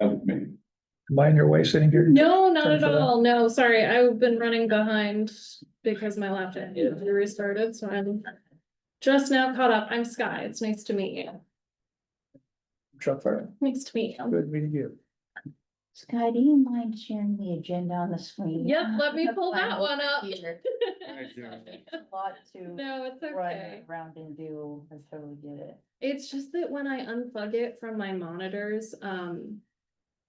Of me. Mind your way sitting here? No, not Sorry at for that. all. No, sorry. I've been running behind because my laptop needed to be restarted, so I'm just now caught up. I'm Sky. It's nice to meet you. Chuck Farrell. Nice to meet you. Good meeting you. Sky, do you mind sharing the agenda on the screen? Yep, let me Have pull that my one up. computer. It's a lot to No, it's run okay. around and do. I totally get it. It's just that when I unplug it from my monitors,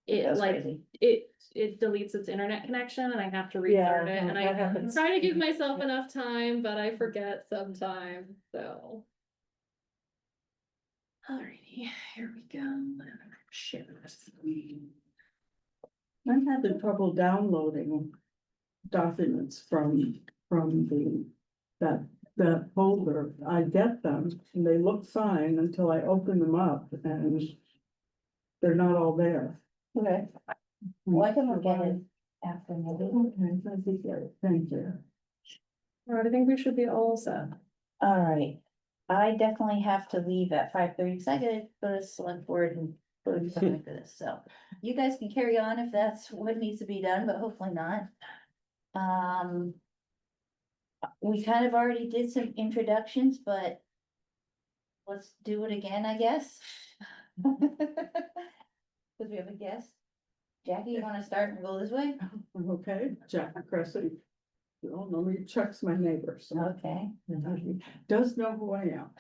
it That's like, crazy. it deletes its internet connection and I have to restart it, and that I happens. try to give myself enough time, but I forget sometimes, so. Alrighty, here we go. Share this. I'm having trouble downloading documents from that folder. I get them and they look fine until I open them up and they're not all there. Okay. Well, I can look at it after maybe. Okay, that'd be great. Thank you. Alright, I think we should be all set. All right. I definitely have to leave at 5:30 because I gotta go to select board and go do something for this, so. You guys can carry on if that's what needs to be done, but hopefully not. We kind of already did some introductions, but let's do it again, I guess. Cause we have a guest. Jackie, you wanna start and go this way? Okay, Jack Cressy. You don't know me, Chuck's my neighbor, so Okay. he does know who I am.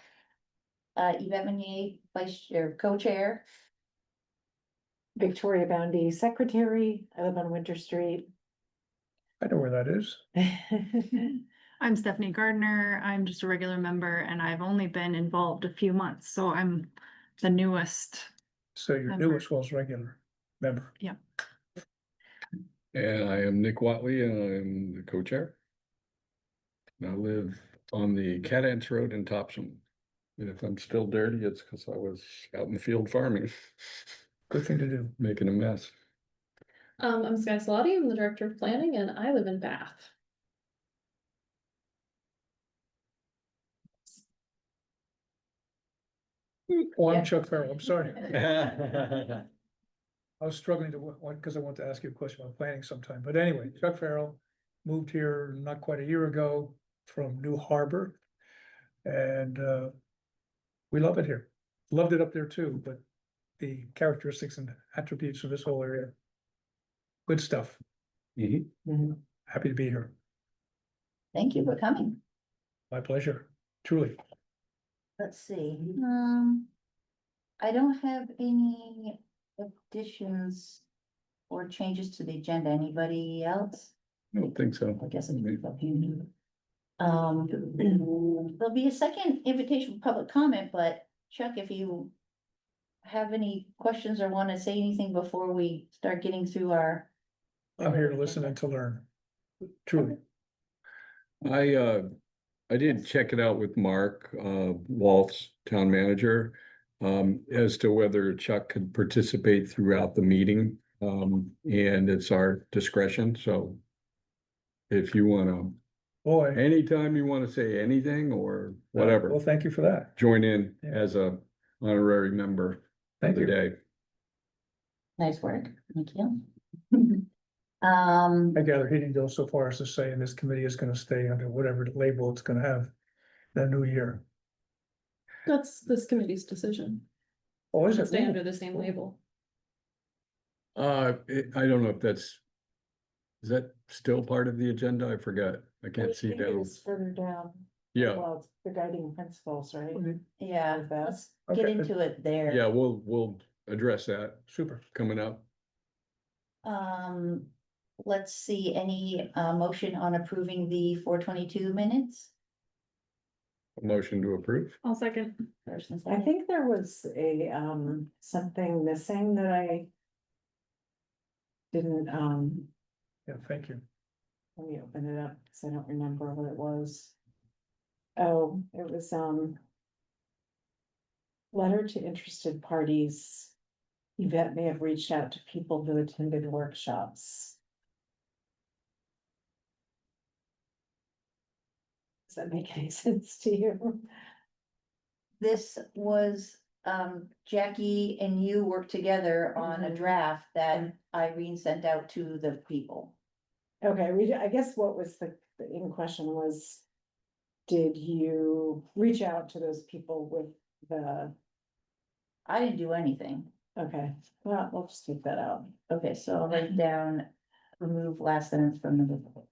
Yvette Meunier, vice chair, co-chair. Victoria Boundy, secretary. I live on Winter Street. I know where that is. I'm Stephanie Gardner. I'm just a regular member and I've only been involved a few months, so I'm the newest. So your Member. newest was regular member. And I am Nick Watley and I'm the co-chair. I live on the Cat Ants Road in Topsham. And if I'm still dirty, it's because I was out in the field farming, Good thing to do. making a mess. I'm Sky Salati, I'm the director of planning and I live in Bath. Oh, I'm Yeah. Chuck Farrell. I'm sorry. Yeah. I was struggling to, because I want to ask you a question about planning sometime. But anyway, Chuck Farrell moved here not quite a year ago from New Harbor. And we love it here. Loved it up there too, but the characteristics and attributes of this whole area. Good stuff. Happy to be here. Thank you for coming. My pleasure, truly. Let's see, I don't have any additions or changes to the agenda. Anybody else? I don't think so. I guess I'm. There'll be a second invitation for public comment, but Chuck, if you have any questions or want to say anything before we start getting through our. I'm here to listen and to learn. Truly. I did check it out with Mark, Waltz, town manager, as to whether Chuck could participate throughout the meeting. And it's our discretion, so if you wanna, Boy. anytime you wanna say anything or Well, whatever, thank you for that. join in Yeah. as a honorary member for Thank the you. day. Nice work, thank you. I gather he didn't go so far as to say, and this committee is gonna stay under whatever label it's gonna have the new year. That's this committee's decision. Oh, is To it? stay under the same label. I don't know if that's, is that still part of the agenda? I forgot. I can't see think it down. was further down. Yeah, Well, it's the guiding principles, right? Yeah, Like that. let's get Okay. into it there. yeah, we'll address that Super. coming up. Let's see, any motion on approving the 422 minutes? Motion to approve. I'll second. First and I second. think there was a, something missing that I didn't, Yeah, thank you. let me open it up, because I don't remember what it was. Oh, it was, letter to interested parties. Yvette may have reached out to people who attended workshops. Does that make any sense to you? This was Jackie and you worked together on a draft that Irene sent out to the people. Okay, I guess what was the in question was, did you reach out to those people with the, I didn't do anything. okay, well, we'll just take that out. Okay, so I'll write down, remove last sentence from the book.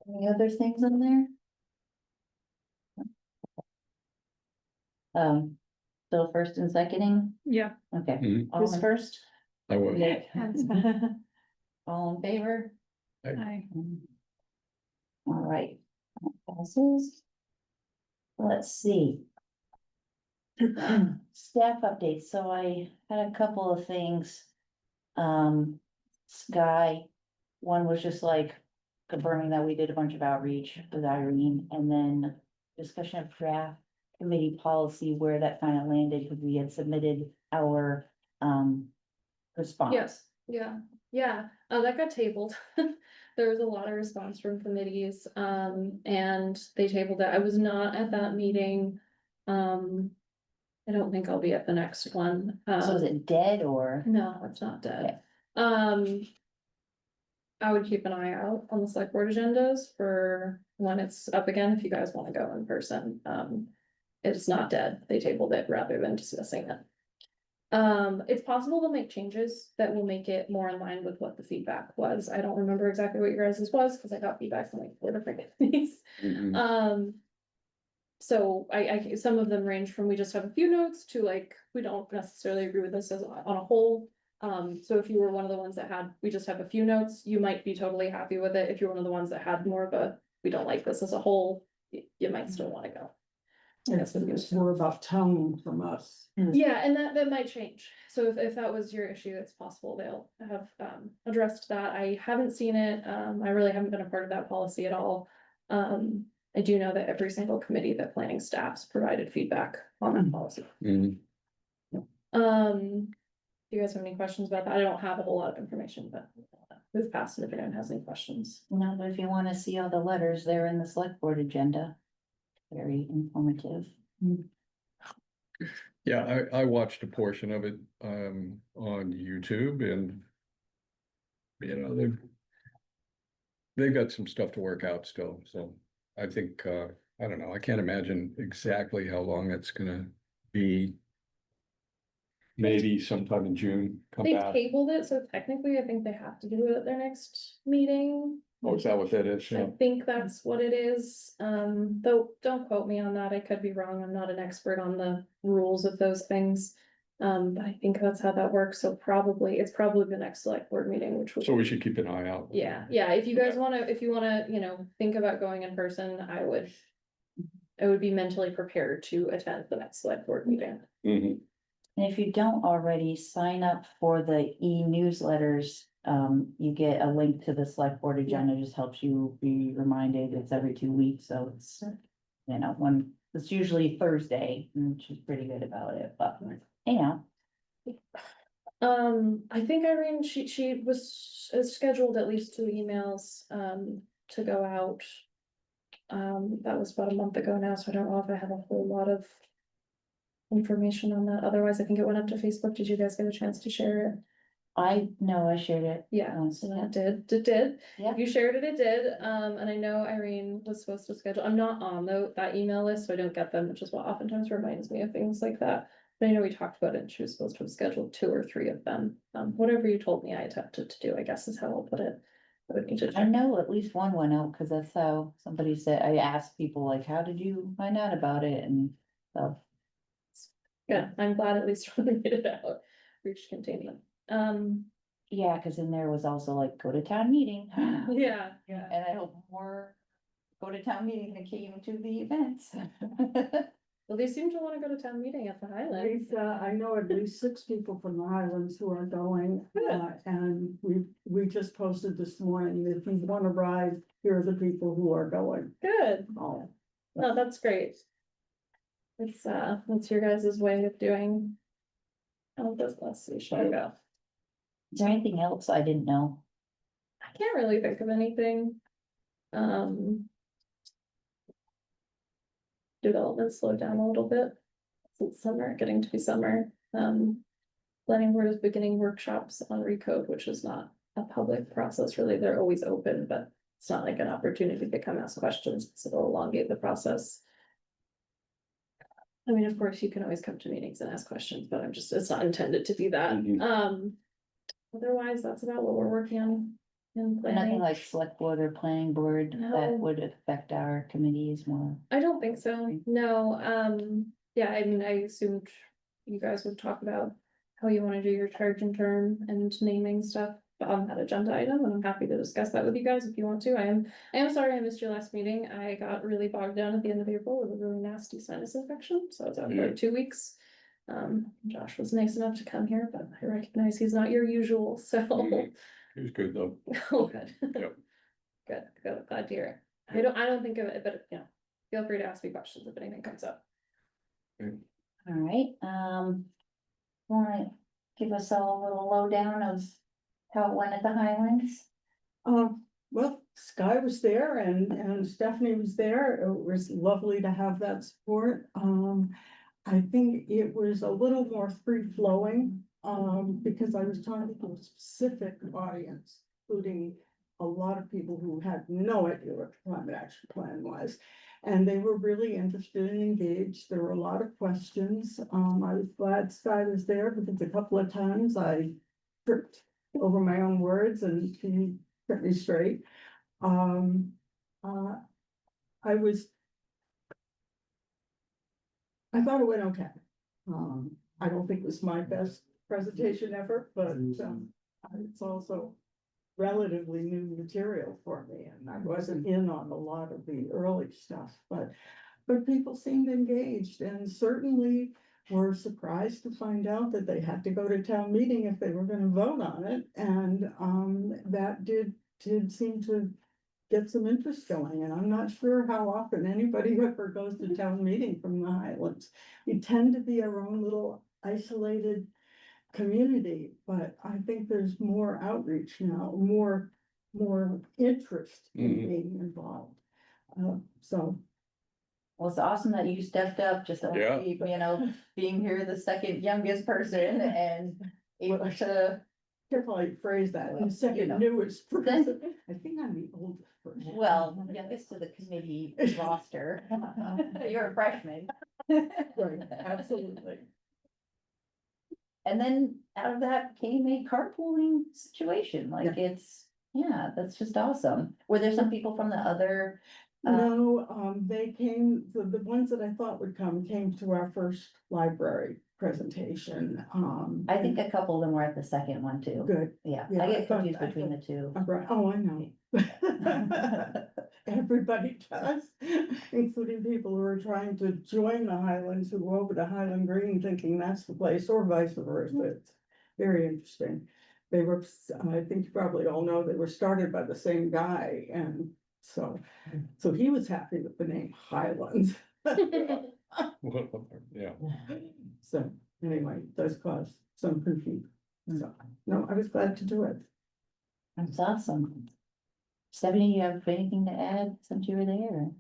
Any other things in there? So first and seconding, Yeah. okay. Mhm. All Who's in- first? I was. Nick, all in favor? I, All right. Passes. Let's see. Staff updates, so I had a couple of things. Sky, one was just like confirming that we did a bunch of outreach with Irene, and then discussion of draft committee policy, where that kind of landed, because we had submitted our response. Yes, yeah, that got tabled. There was a lot of response from committees, and they tabled it. I was not at that meeting. I don't think I'll be at the next one. So is it dead or? No, it's not Okay. dead. I would keep an eye out on the select board agendas for when it's up again, if you guys wanna go in person. It's not dead. They tabled it rather than dismissing it. It's possible they'll make changes that will make it more in line with what the feedback was. I don't remember exactly what your guys' was, because I got feedback from like 4 different committees. Mhm. So some of them range from, we just have a few notes, to like, we don't necessarily agree with this as on a whole. So if you were one of the ones that had, we just have a few notes, you might be totally happy with it. If you're one of the ones that had more of a, we don't like this as a whole, you might still wanna go. It's more about tone from us. Yeah, and that might change. So if that was your issue, it's possible they'll have addressed that. I haven't seen it. I really haven't been a part of that policy at all. I do know that every single committee that planning staffs provided feedback on that policy. Mhm. Do you guys have any questions about that? I don't have a whole lot of information, but move past it if anyone has any questions. No, but if you wanna see all the letters, they're in the select board agenda. Very informative. Yeah, I watched a portion of it, on YouTube, and you know, they've got some stuff to work out still, so I think, I don't know, I can't imagine exactly how long it's gonna be. Maybe sometime in June, come They back. tabled it, so technically I think they have to do it at their next meeting. Oh, is that what that is? I Yeah. think that's what it is, though, don't quote me on that, I could be wrong, I'm not an expert on the rules of those things. But I think that's how that works, so it's probably the next select board meeting, which would. So we should keep an eye out. Yeah, if you guys if you wanna, think about going in person, I would be mentally prepared to attend the next select board meeting. Mhm. And if you don't already, sign up for the e-newsletters. You get a link to the select board agenda, just helps you be reminded. It's every 2 weeks, so it's, it's usually Thursday, and she's pretty good about it, but, I think Irene, she was scheduled at least 2 emails, to go out. That was about a month ago now, so I don't know if I have a whole lot of information on that. Otherwise, I think it went up to Facebook. Did you guys get a chance to share it? I know I shared it. Yeah, once, so yeah. that did. Yeah. If you shared it, it did. And I know Irene was supposed to schedule, I'm not on that email list, so I don't get them, which is what oftentimes reminds me of things like that. But I know we talked about it, and she was supposed to have scheduled 2 or 3 of them. Whatever you told me I attempted to do, I guess is how I'll put it. I would need to I check. know at least one went out, cause that's how somebody said, I asked people like, how did you find out about it? And so. Yeah, I'm glad at least when we made it out, reached containment. Yeah, cause in there was also like, go to town meeting. Yeah. And I hope more go to town meeting that came to the events. Well, they seem to wanna go to town meeting at the Highlands. I know at least 6 people from the Highlands who are going, and we just posted this morning, if you wanna ride, here are the people who are going. Good. Oh, No, that's great. That's your guys' way of doing. Oh, this, let's see, should I go? Is there anything else I didn't know? I can't really think of anything. Development slowed down a little bit. Since summer, getting to be summer. Planning board is beginning workshops on recode, which is not a public process, really. They're always open, but it's not like an opportunity to come ask questions, so it'll elongate the process. I mean, of course, you can always come to meetings and ask questions, but it's not intended to be that. Mhm. Otherwise, that's about what we're working on in Nothing planning. like select board or planning board No. that would affect our committees more. I don't think so, no, yeah, I mean, I assumed you guys would talk about how you wanna do your charge and term and naming stuff on that agenda item, and I'm happy to discuss that with you guys if you want to. I am sorry I missed your last meeting. I got really bogged down at the end of April with a really nasty sinus infection, so I was out for Yeah. like 2 weeks. Josh was nice enough to come here, but I recognize he's not your usual, so. Mhm. It was good though. Oh, good. Yep. Good, glad to hear it. I don't think of it, but, you know, feel free to ask me questions if anything comes up. All right, wanna give us all a little lowdown of how it went at the Highlands? Well, Sky was there and Stephanie was there. It was lovely to have that support. I think it was a little more free flowing, because I was talking to a specific audience, including a lot of people who had no idea what the climate action plan was. And they were really interested and engaged. There were a lot of questions. I was glad Sky was there because a couple of times I tripped over my own words and she set me straight. I thought it went okay. I don't think it was my best presentation ever, but, it's also relatively new material for me, and I wasn't in on a lot of the early stuff, but people seemed engaged and certainly were surprised to find out that they had to go to town meeting if they were gonna vote on it, and, that did seem to get some interest going, and I'm not sure how often anybody ever goes to town meeting from the Highlands. We tend to be our own little isolated community, but I think there's more outreach now, more interest in Mhm. being involved. So, Well, it's awesome that you stepped up, just, Yeah. you know, being here the second youngest person and able to. careful how you phrase that, Well, the you second know. newest person, I think I'm the oldest person. Well, youngest to the committee roster. You're a freshman. Right, absolutely. And then out of that came a carpooling situation, like yeah, that's just awesome. Were there some people from the other? No, they came, the ones that I thought would come came to our first library presentation. I think a couple of them were at the second one too. Good, Yeah, Yeah, I I get thought- confused between the two. right, oh, I know. Everybody does, including people who are trying to join the Highlands, who go over to Highland Green thinking that's the place, or vice versa. It's very interesting. They were, I think you probably all know, they were started by the same guy, and so he was happy with the name Highlands. Yeah. So anyway, it does cause some confusion. So, no, I was glad to do it. That's awesome. Stephanie, you have anything to add since you were there?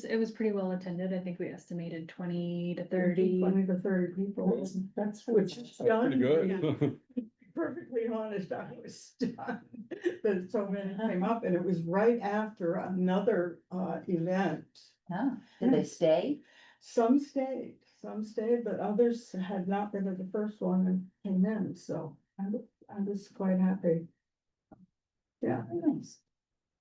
It was pretty well attended. I think we estimated 20 to 30. 20 to 30 people, That's which that's Pretty stunned me. good. Perfectly honest, I was stunned that so many came up, and it was right after another event. Huh? Did they stay? Some stayed, but others had not been at the first one and came in, so I was quite happy. Yeah, Nice.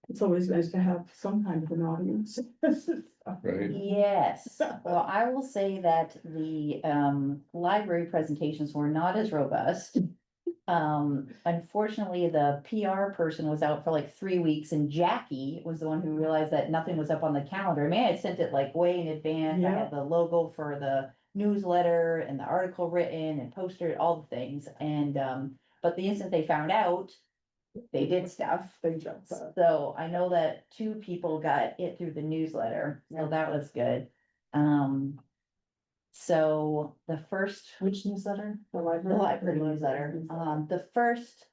it's always nice to have some kind of an audience. Right. Yes, well, I will say that the library presentations were not as robust. Unfortunately, the PR person was out for like 3 weeks, and Jackie was the one who realized that nothing was up on the calendar. I mean, I had sent it like way in advance. I Yeah. had the logo for the newsletter and the article written and poster, all the things, and but the instant they found out, they did stuff. They jumped up. So I know that 2 people got it through the newsletter, so that was good. So the first, Which newsletter? The the library newsletter, the first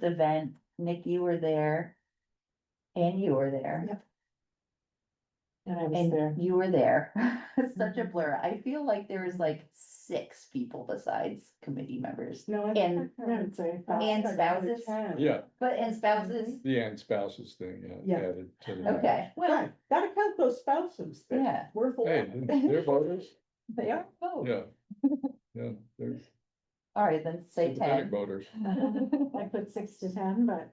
event, Nick, you were there. And you were there. And I was there. And you were there. It's such a blur. I feel like there was like 6 people besides committee members. No, And- I would say. And spouses? Yeah, And spouses, the and spouses thing, yeah. Yeah. added to the- okay, well, Right, gotta count those spouses. They're Yeah. Worth a Hey, lot. they're voters, they are both. yeah. Yeah, they're All right, then say sympathetic 10. voters. I put 6 to 10, but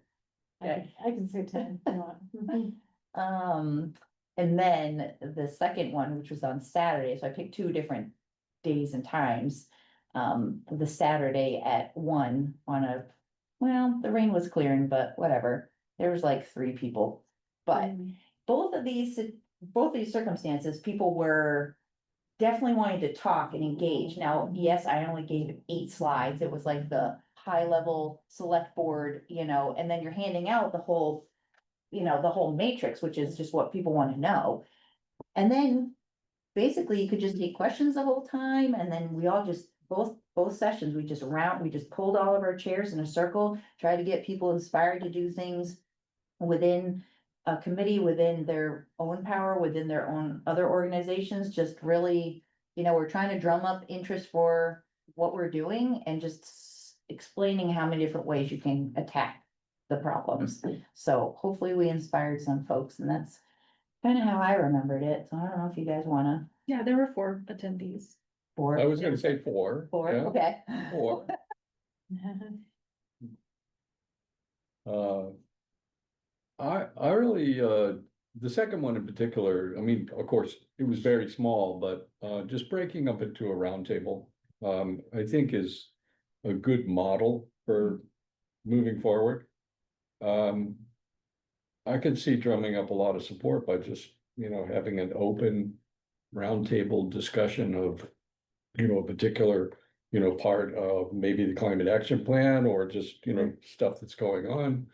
Okay. I can say 10 if you want. And then the second one, which was on Saturday, so I picked 2 different days and times. The Saturday at 1 on a, well, the rain was clearing, but whatever, there was like 3 people. But both of these circumstances, people were definitely wanting to talk and engage. Now, yes, I only gave 8 slides. It was like the high level select board, and then you're handing out the whole, the whole matrix, which is just what people want to know. And then basically you could just take questions the whole time, and then we all just, both sessions, we just pulled all of our chairs in a circle, tried to get people inspired to do things within a committee, within their own power, within their own other organizations, just really, we're trying to drum up interest for what we're doing and just explaining how many different ways you can attack the problems. So hopefully we inspired some folks, and that's kind of how I remembered it. So I don't know if you guys wanna. Yeah, there were 4 attendees. I was gonna say 4. Four, yeah, okay. 4. I really, the second one in particular, I mean, of course, it was very small, but, just breaking up into a roundtable, I think is a good model for moving forward. I could see drumming up a lot of support by just, having an open roundtable discussion of, a particular, part of maybe the climate action plan or just, stuff that's going on.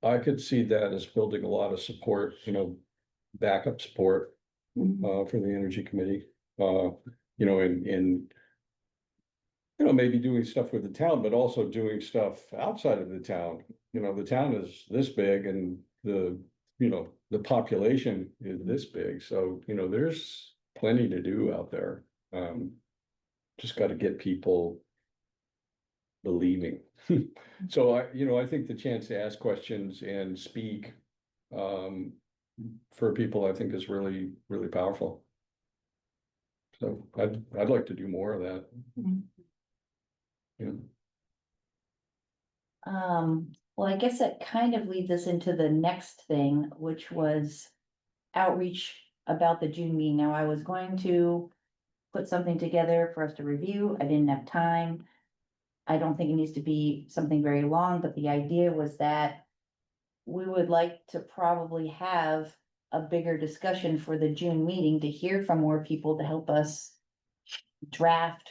I could see that as building a lot of support, backup support, for the energy committee, in maybe doing stuff with the town, but also doing stuff outside of the town. The town is this big and the population is this big, so, there's plenty to do out there. Just gotta get people believing. So I think the chance to ask questions and speak, for people, I think is really, really powerful. So I'd like to do more of that. Yeah. Well, I guess that kind of leads us into the next thing, which was outreach about the June meeting. Now, I was going to put something together for us to review. I didn't have time. I don't think it needs to be something very long, but the idea was that we would like to probably have a bigger discussion for the June meeting to hear from more people to help us draft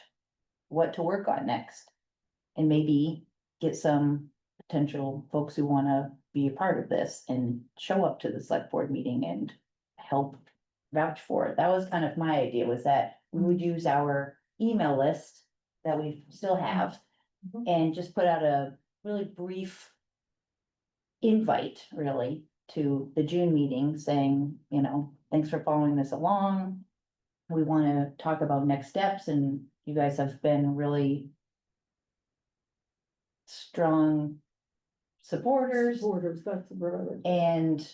what to work on next. And maybe get some potential folks who wanna be a part of this and show up to the select board meeting and help vouch for it. That was kind of my idea, was that we would use our email list that we still have and just put out a really brief invite, really, to the June meeting saying, thanks for following this along. We wanna talk about next steps, and you guys have been really strong supporters, Borders, that's the word. and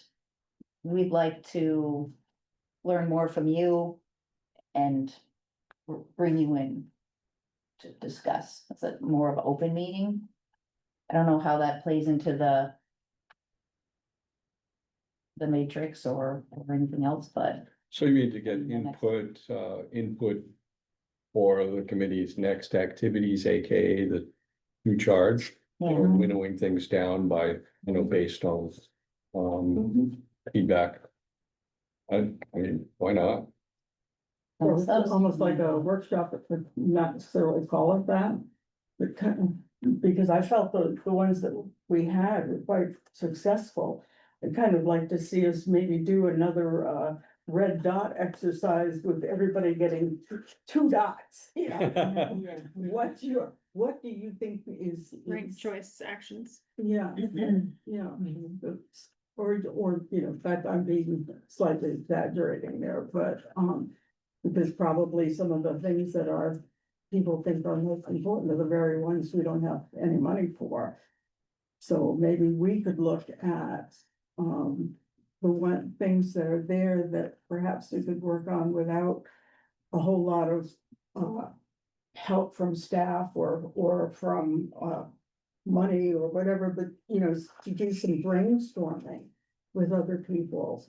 we'd like to learn more from you and bring you in to discuss. It's a more of an open meeting. I don't know how that plays into the matrix or anything else, but So you mean to get Yeah, next. input for the committee's next activities, AKA the new charge, or yeah. winnowing things down by, based on, feedback. I mean, why not? That It's was almost like my a goal. workshop, but not necessarily call it that. But because I felt the ones that we had were quite successful. I'd kind of like to see us maybe do another red dot exercise with everybody getting 2 dots, What's what do you think is? Right choice actions. Yeah, yeah. That's- Or, you know, that I'm being slightly exaggerating there, but, because probably some of the things that are, people think are most important are the very ones we don't have any money for. So maybe we could look at, the one, things that are there that perhaps we could work on without a whole lot of, help from staff or from, money or whatever, but, you know, to do some brainstorming with other people.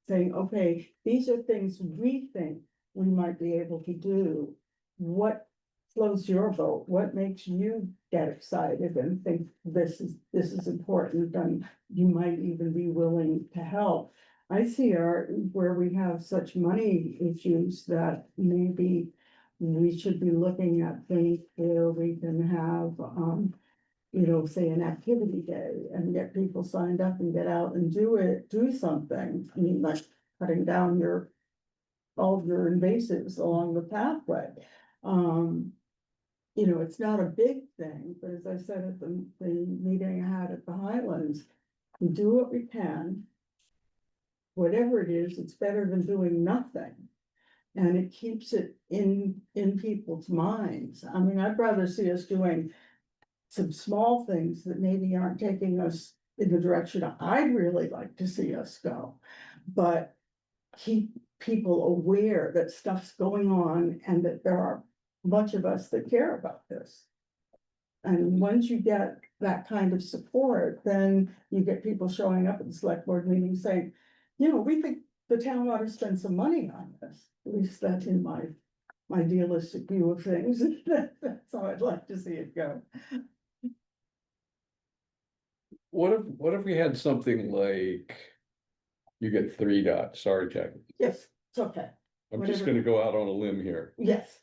Saying, okay, these are things we think we might be able to do. What floats your boat? What makes you get excited and think this is important, and you might even be willing to help? I see where we have such money issues that maybe we should be looking at things where we can have, you know, say an activity day and get people signed up and get out and do something. I mean, like cutting down all of your invasives along the pathway. You know, it's not a big thing, but as I said at the meeting I had at the Highlands, we do what we can. Whatever it is, it's better than doing nothing. And it keeps it in people's minds. I mean, I'd rather see us doing some small things that maybe aren't taking us in the direction I'd really like to see us go. But keep people aware that stuff's going on and that there are much of us that care about this. And once you get that kind of support, then you get people showing up at the select board meeting saying, you know, we think the town ought to spend some money on this. At least that's in my idealistic view of things. That's how I'd like to see it go. What if we had something like, you get 3 dots, sorry, Jack, Yes, it's okay. I'm just Whatever. gonna go out on a limb here. Yes.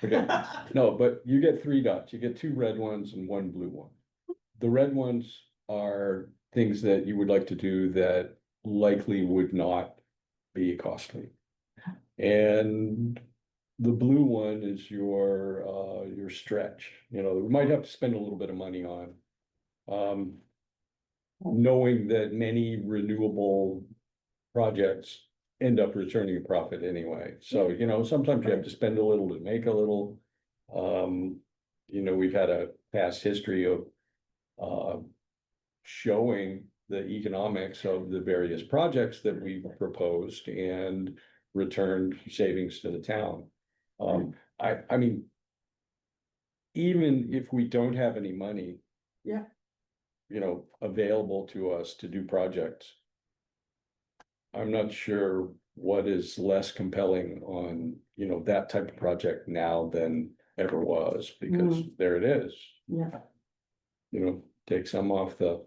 Okay, no, but you get 3 dots, you get 2 red ones and 1 blue one. The red ones are things that you would like to do that likely would not be costly. And the blue one is your stretch, you know, we might have to spend a little bit of money on. Knowing that many renewable projects end up returning a profit anyway. So, you know, sometimes you have to spend a little to make a little. You know, we've had a past history of showing the economics of the various projects that we've proposed and returned savings to the town. I mean, even if we don't have any money. Yeah. You know, available to us to do projects. I'm not sure what is less compelling on, you know, that type of project now than ever was, because there it is. Yeah. You know, take some off the,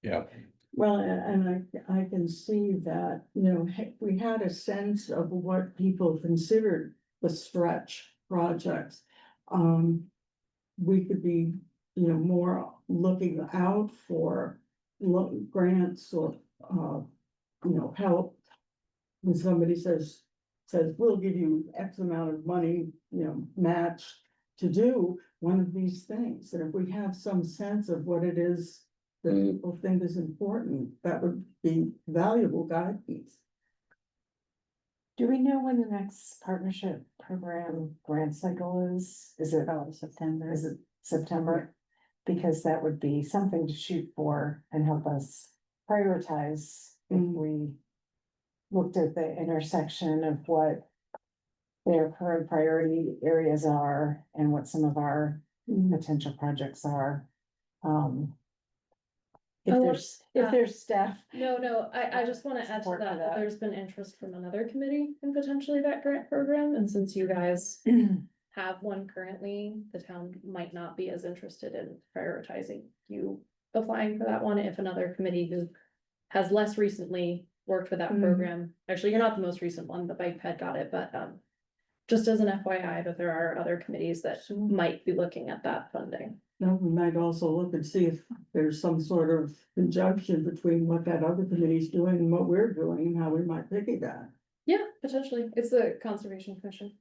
yeah. Well, and I can see that, you know, we had a sense of what people considered the stretch projects. We could be, you know, more looking out for grants or, you know, help. When somebody says, we'll give you X amount of money, you know, match to do one of these things. And if we have some sense of what it is that people think is important, that would be valuable guidance. Do we know when the next partnership program grant cycle is? Is it September. Is it September? Because that would be something to shoot for and help us prioritize if we looked at the intersection of what their current priority areas are and what some of our potential projects are. If there's staff. No, I just wanna add to Support for that, that. there's been interest from another committee in potentially that grant program, and since you guys have one currently, the town might not be as interested in prioritizing you applying for that one if another committee who has less recently worked with that program, actually, you're not the most recent one, the bike ped got it, but just as an FYI, that there are other committees that might be looking at that funding. Now, we might also look and see if there's some sort of conjunction between what that other committee is doing and what we're doing and how we might piggyback. Yeah, potentially, it's the Conservation Commission.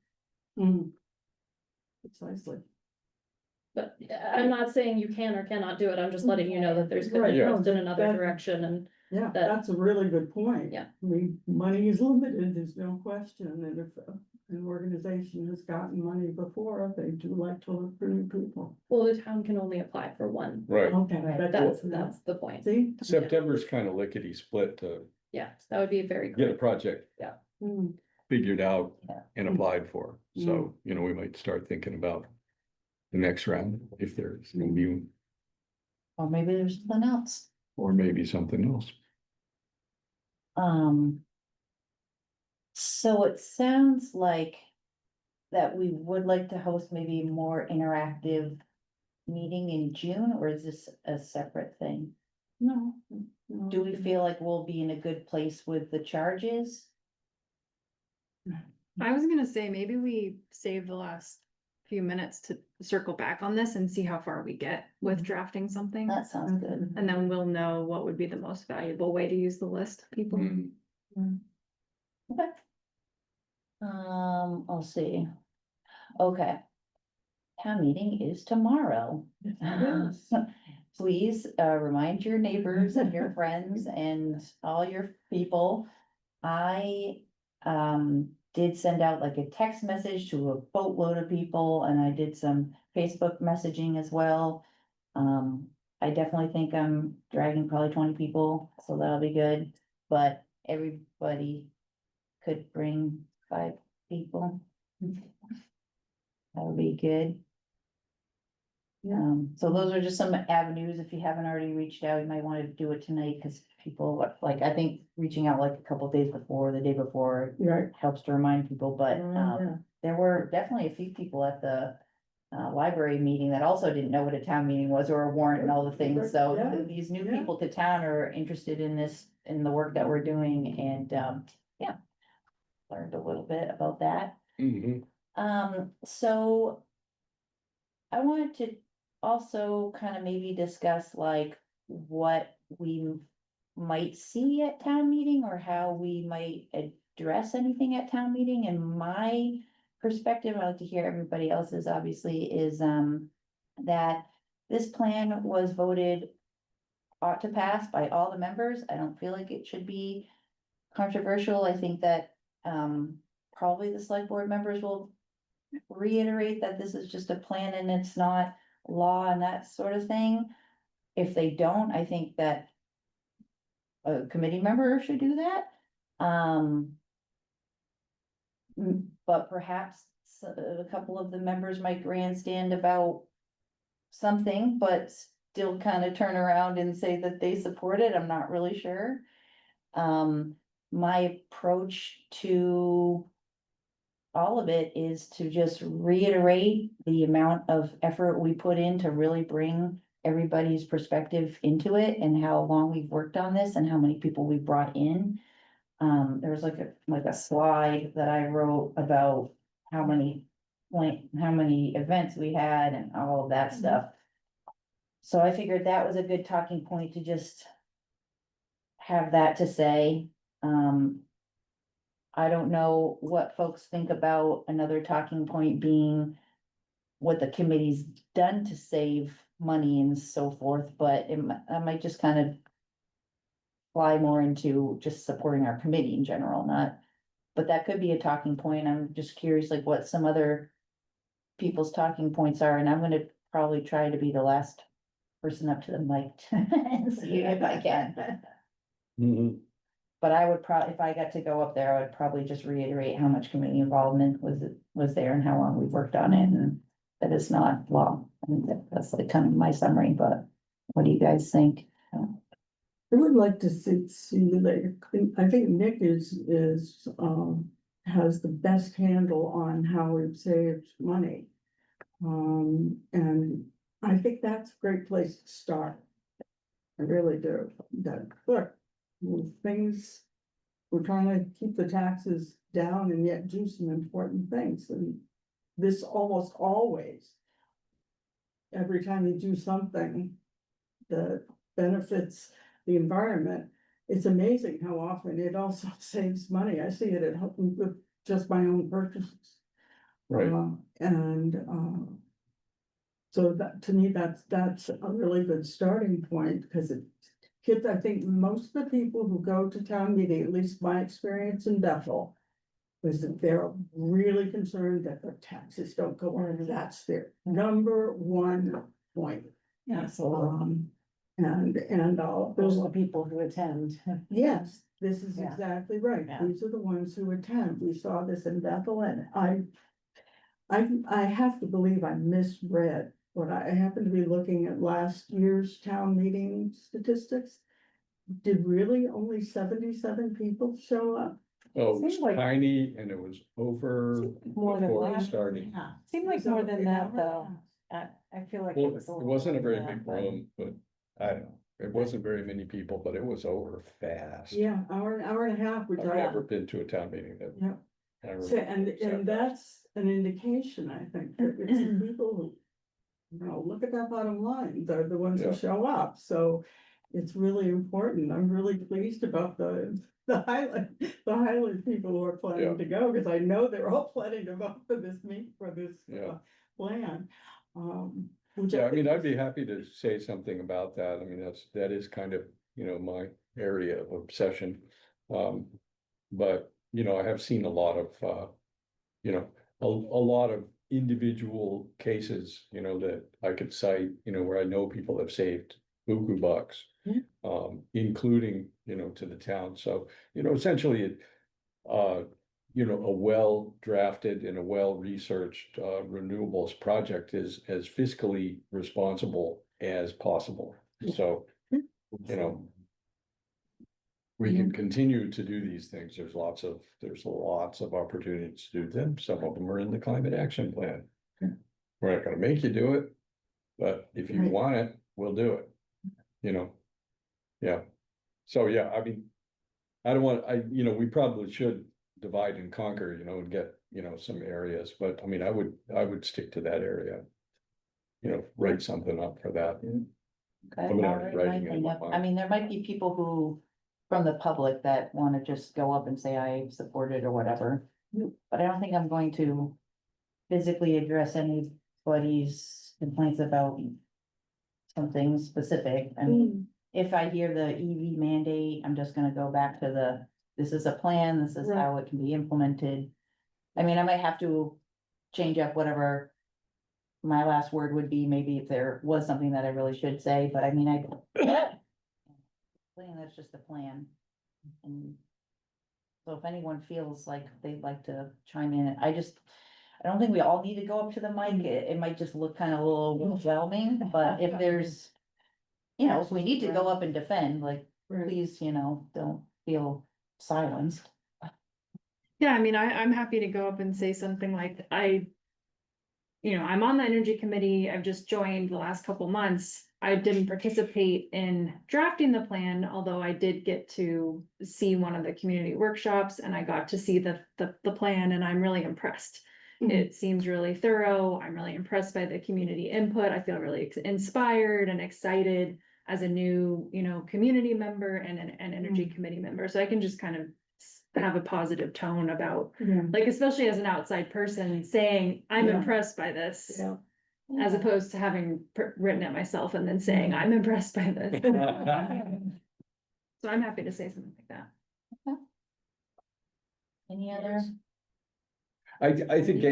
Precisely. But I'm not saying you can or cannot do it, I'm just letting you know that there's been Right, no, interest in another that- direction and. Yeah, That- that's a really good point. Yeah. I mean, money is limited, there's no question, and if an organization has gotten money before, they do like to look for new people. Well, the town can only apply for one, Right. Okay. Right. that's the point, See? September's kind of lickety split to yeah, that would be very get a quick. project Hmm. figured out Yeah. and applied for. Mm. So, you know, we might start thinking about the next round if there's gonna be, Or maybe there's something else. or maybe something else. So it sounds like that we would like to host maybe a more interactive meeting in June, or is this a separate thing? No. no. Do we feel like we'll be in a good place with the charges? I was gonna say, maybe we save the last few minutes to circle back on this and see how far we get with drafting something. That sounds good. And then we'll know what would be the most valuable way to use the list of people. Okay. I'll see. Okay. Town meeting is tomorrow. Yes. Please, remind your neighbors and your friends and all your people. I, did send out like a text message to a boatload of people, and I did some Facebook messaging as well. I definitely think I'm dragging probably 20 people, so that'll be good, but everybody could bring 5 people. That would be good. So those are just some avenues. If you haven't already reached out, you might want to do it tonight, because people, like, I think reaching out like a couple days before, the day before, Right. helps to remind people, but, Yeah. there were definitely a few people at the library meeting that also didn't know what a town meeting was, or a warrant and all the things, so Yeah, these new yeah. people to town are interested in this, in the work that we're doing, and, yeah. Learned a little bit about that. Mhm. So I wanted to also kind of maybe discuss like what we might see at town meeting, or how we might address anything at town meeting. And my perspective, I'd like to hear everybody else's, obviously, is that this plan was voted ought to pass by all the members. I don't feel like it should be controversial. I think that probably the select board members will reiterate that this is just a plan and it's not law and that sort of thing. If they don't, I think that a committee member should do that. But perhaps a couple of the members might grandstand about something, but still kind of turn around and say that they support it. I'm not really sure. My approach to all of it is to just reiterate the amount of effort we put in to really bring everybody's perspective into it, and how long we've worked on this and how many people we brought in. There was like a slide that I wrote about how many events we had and all of that stuff. So I figured that was a good talking point to just have that to say. I don't know what folks think about another talking point being what the committee's done to save money and so forth, but I might just kind of fly more into just supporting our committee in general, not, but that could be a talking point. I'm just curious, like, what some other people's talking points are, and I'm gonna probably try to be the last person up to the mic and see if I can. Mhm. But I would probably, if I got to go up there, I would probably just reiterate how much community involvement was there and how long we've worked on it, and that it's not long. I think that's like kind of my summary, but what do you guys think? I would like to see, like, I think Nick has the best handle on how we've saved money. And I think that's a great place to start. I really do. That, look, we're trying to keep the taxes down and yet do some important things, and this almost always, every time you do something that benefits the environment, it's amazing how often it also saves money. I see it at home with just my own purchases. Right. And, so that, to me, that's a really good starting point, because it kids, I think most of the people who go to town meeting, at least my experience in Bethel, was that they're really concerned that their taxes don't go up. That's their number one point. Absolutely. And all. Those are the people who attend. Yes, this is Yeah. exactly right. Yeah. These are the ones who attend. We saw this in Bethel, and I have to believe I misread, but I happened to be looking at last year's town meeting statistics. Did really only 77 people show up? Oh, it was Seems like- tiny and it was over More than before it last started. Yeah. Seemed like So more than an that, hour and a though. half. I feel like. Well, it was it little wasn't a more very than big that, room, but I don't know. It wasn't very many people, but it was over fast. Yeah, hour and a half, which I've I, never been to a town meeting that. yeah. I So, remember it was that and that's an indication, I think, that it's the people who, you know, look at that bottom line, they're the ones who Yeah. show up, so it's really important. I'm really pleased about the Highland people who are planning Yeah. to go, because I know they're all planning to vote for this Yeah. plan. Which Yeah, I mean, think I'd be is- happy to say something about that. I mean, that is kind of, my area of obsession. But, I have seen a lot of, a lot of individual cases, that I could cite, where I know people have saved buku bucks. Yeah. Including, to the town. So, essentially, a well-drafted and a well-researched renewables project is as fiscally responsible as possible. So, we can continue to do these things. There's lots of opportunities to do them. Some of them are in the climate action plan. We're not gonna make you do it, but if you Right. want it, we'll do it. Yeah. So, yeah, I mean, I don't want, we probably should divide and conquer, and get, some areas, but I mean, I would stick to that area. Write something up for that. Okay, I'm gonna I'll write writing my it thing in up. my I mind. mean, there might be people who, from the public, that wanna just go up and say I support it or whatever. But I don't think I'm going to physically address anybody's complaints about something specific. I mean, if I hear the EV mandate, I'm just gonna go back to this is a plan, this is how it can be implemented. I mean, I might have to change up whatever my last word would be, maybe if there was something that I really should say, but I mean, I think that's just a plan. And so if anyone feels like they'd like to chime in, I don't think we all need to go up to the mic. It might just look kind of a little overwhelming, but if there's, if we need to go up and defend, like, Right. please, don't feel silenced. Yeah, I mean, I'm happy to go up and say something like, I'm on the energy committee, I've just joined the last couple months. I didn't participate in drafting the plan, although I did get to see one of the community workshops and I got to see the plan and I'm really impressed. Mhm. It seems really thorough. I'm really impressed by the community input. I feel really inspired and excited as a new, community member and an energy committee member. So I can just kind of have a positive tone about, Yeah. like, especially as an outside person saying, I'm Yeah. impressed by this. Yeah. As opposed to having written it myself and then saying, I'm impressed by this. So I'm happy to say something like that. Any other? I think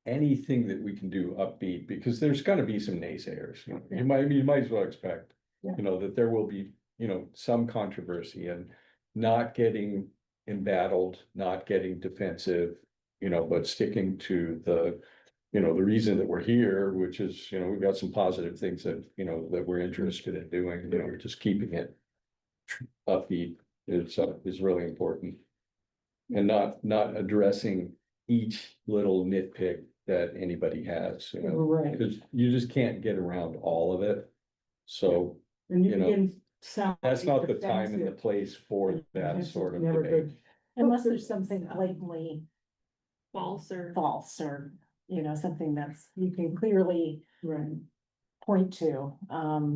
anything that we can do upbeat, because there's gonna be some naysayers, you might as well expect, Yeah. that there will be, some controversy and not getting embattled, not getting defensive, but sticking to the reason that we're here, which is, we've got some positive things that, that we're interested in doing, just keeping it upbeat is really important. And not addressing each little nitpick that anybody has, Right. because you just can't get around all of it. So And you You know, begin sounding that's not the time and the defensive. place for that Defensive sort of never debate. good. Unless there's something blatantly False or. false or, something that's, you can clearly Right. point to,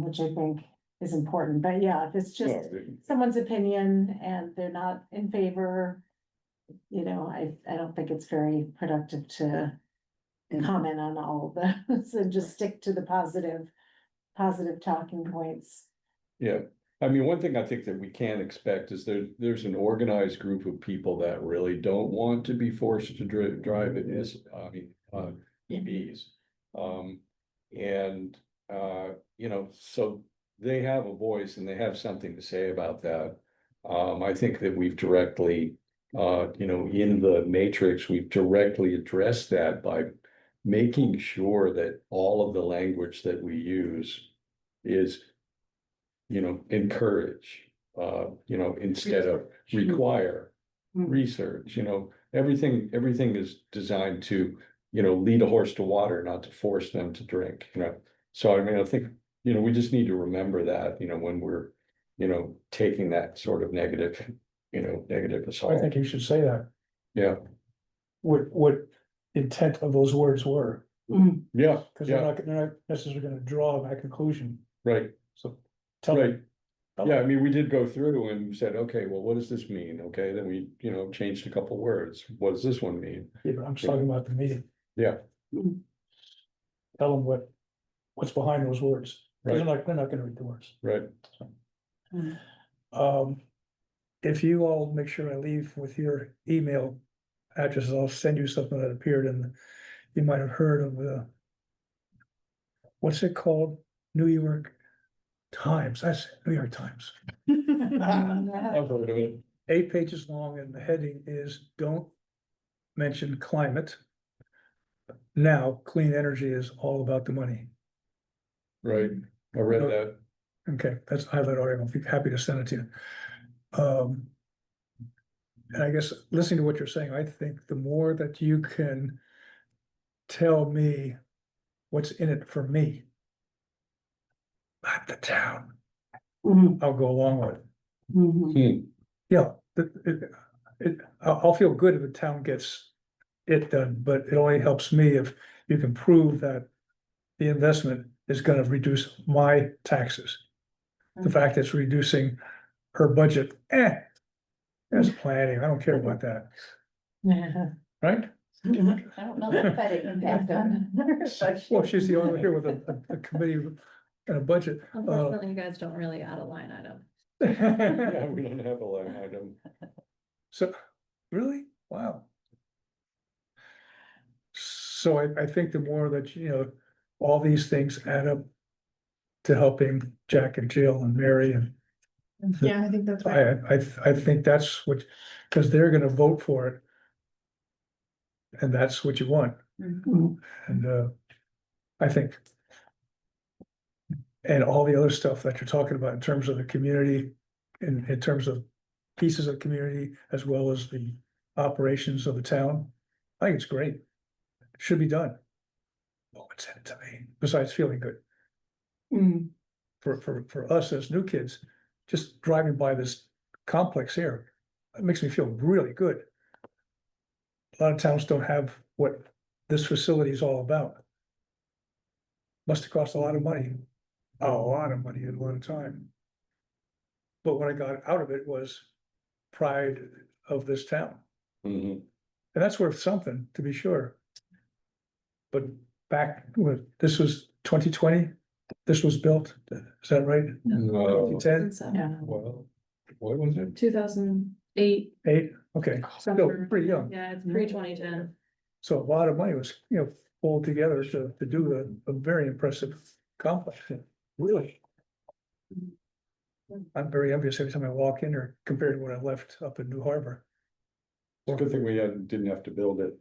which I think is important. But yeah, if it's just No, someone's opinion and they're not in favor, I don't think it's very productive to comment on all of those and just stick to the positive talking points. Yeah, I mean, one thing I think that we can expect is there's an organized group of people that really don't want to be forced to drive it as, I mean, EVs. And, you know, so they have a voice and they have something to say about that. I think that we've directly, you know, in the matrix, we've directly addressed that by making sure that all of the language that we use is, you know, encourage, you know, instead of require research, you know, everything is designed to, you know, lead a horse to water, not to force them to drink, you know. So I mean, I think, you know, we just need to remember that, you know, when we're, you know, taking that sort of negative, you know, negative I assault. think you should say that, Yeah, what intent of those words were, yeah, because yeah, they're not necessarily gonna draw that conclusion, right, so. Tell right. them. Tell Yeah, I them. mean, we did go through and said, okay, well, what does this mean? Okay, then we, you know, changed a couple words. What does this one mean? Yeah, but I'm just talking about the meeting, Yeah, tell them what's behind those words, 'cause right, they're not gonna read the words. right. If you all make sure I leave with your email addresses, I'll send you something that appeared in, you might have heard of what's it called? New York Times, that's it, New York Times. I've heard of it. 8 pages long, and the heading is Don't Mention Climate. Now, clean energy is all about the money. Right, I read that. Okay, that's a highlight article, I'll be happy to send it to you. And I guess listening to what you're saying, I think the more that you can tell me what's in it for me, not the town, I'll go along with it. Hmm, Yeah, I'll feel good if the town gets it done, but it only helps me if you can prove that the investment is gonna reduce my taxes. The fact that it's reducing her budget, that's planning, I don't care about that, right? I don't know if that impact on. Well, she's the only one here with a committee and a budget. Unfortunately, you guys don't really add a line item. yeah, we don't have a line item. So, really? Wow. So I think the more that, you know, all these things add up to helping Jack and Jill and Mary, and Yeah, I think that's right. I think that's what, because they're gonna vote for it. And that's what you want, and I think. And all the other stuff that you're talking about in terms of the community, in terms of pieces of community, as well as the operations of the town, I think it's great. It should be done. Oh, it's in it to me, besides feeling good. For us as new kids, just driving by this complex here, it makes me feel really good. A lot of towns don't have what this facility is all about. Must have cost a lot of money, a lot of money at a lot of time. But what I got out of it was pride of this town, Mhm. and that's worth something, to be sure. But back when this was 2020, this was built, is that right? No, 10, well, what was it? 2008. 8, okay, still pretty young. Yeah, it's pre-2010. So a lot of money was, you know, pulled together to do a very impressive complex, really. I'm very envious every time I walk in there compared to what I left up in New Harbor. It's a good thing we didn't have to build it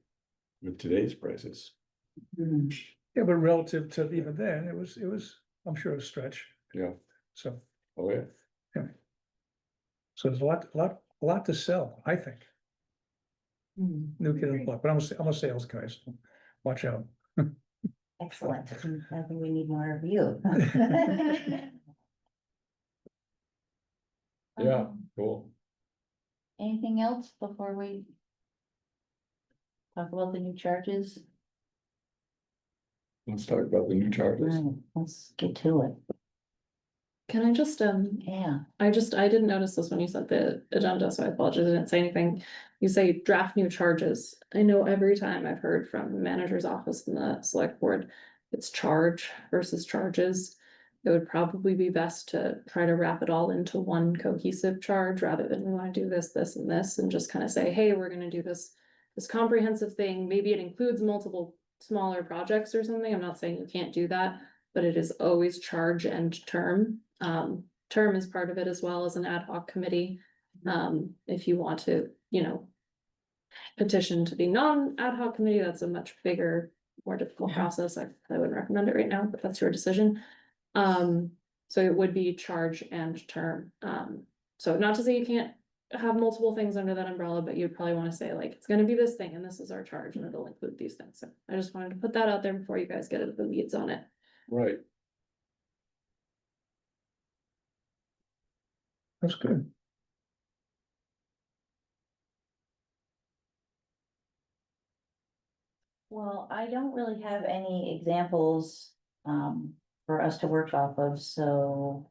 with today's prices. Yeah, but relative to even then, it was, I'm sure a stretch, Yeah, so, oh, yeah. so there's a lot to sell, I think. New kid on the block, but I'm a sales guy, so watch out. Excellent, I think we need more of you. Yeah, cool. Anything else before we talk about the new charges? Let's talk about the new charges. Alright, let's get to it. Can I just, Yeah. I didn't notice this when you sent the agenda, so I apologize, I didn't say anything. You say draft new charges. I know every time I've heard from the manager's office and the select board, it's charge versus charges. It would probably be best to try to wrap it all into one cohesive charge rather than we wanna do this, this and this, and just kind of say, hey, we're gonna do this comprehensive thing. Maybe it includes multiple smaller projects or something. I'm not saying you can't do that, but it is always charge and term. Term is part of it as well as an ad hoc committee. If you want to, petition to be non-ad hoc committee, that's a much bigger, more difficult process. I wouldn't recommend it right now, but that's your decision. So it would be charge and term. So not to say you can't have multiple things under that umbrella, but you'd probably want to say like, it's gonna be this thing and this is our charge and it'll include these things. So I just wanted to put that out there before you guys get into the weeds on it. Right. That's good. Well, I don't really have any examples, for us to work off of, so.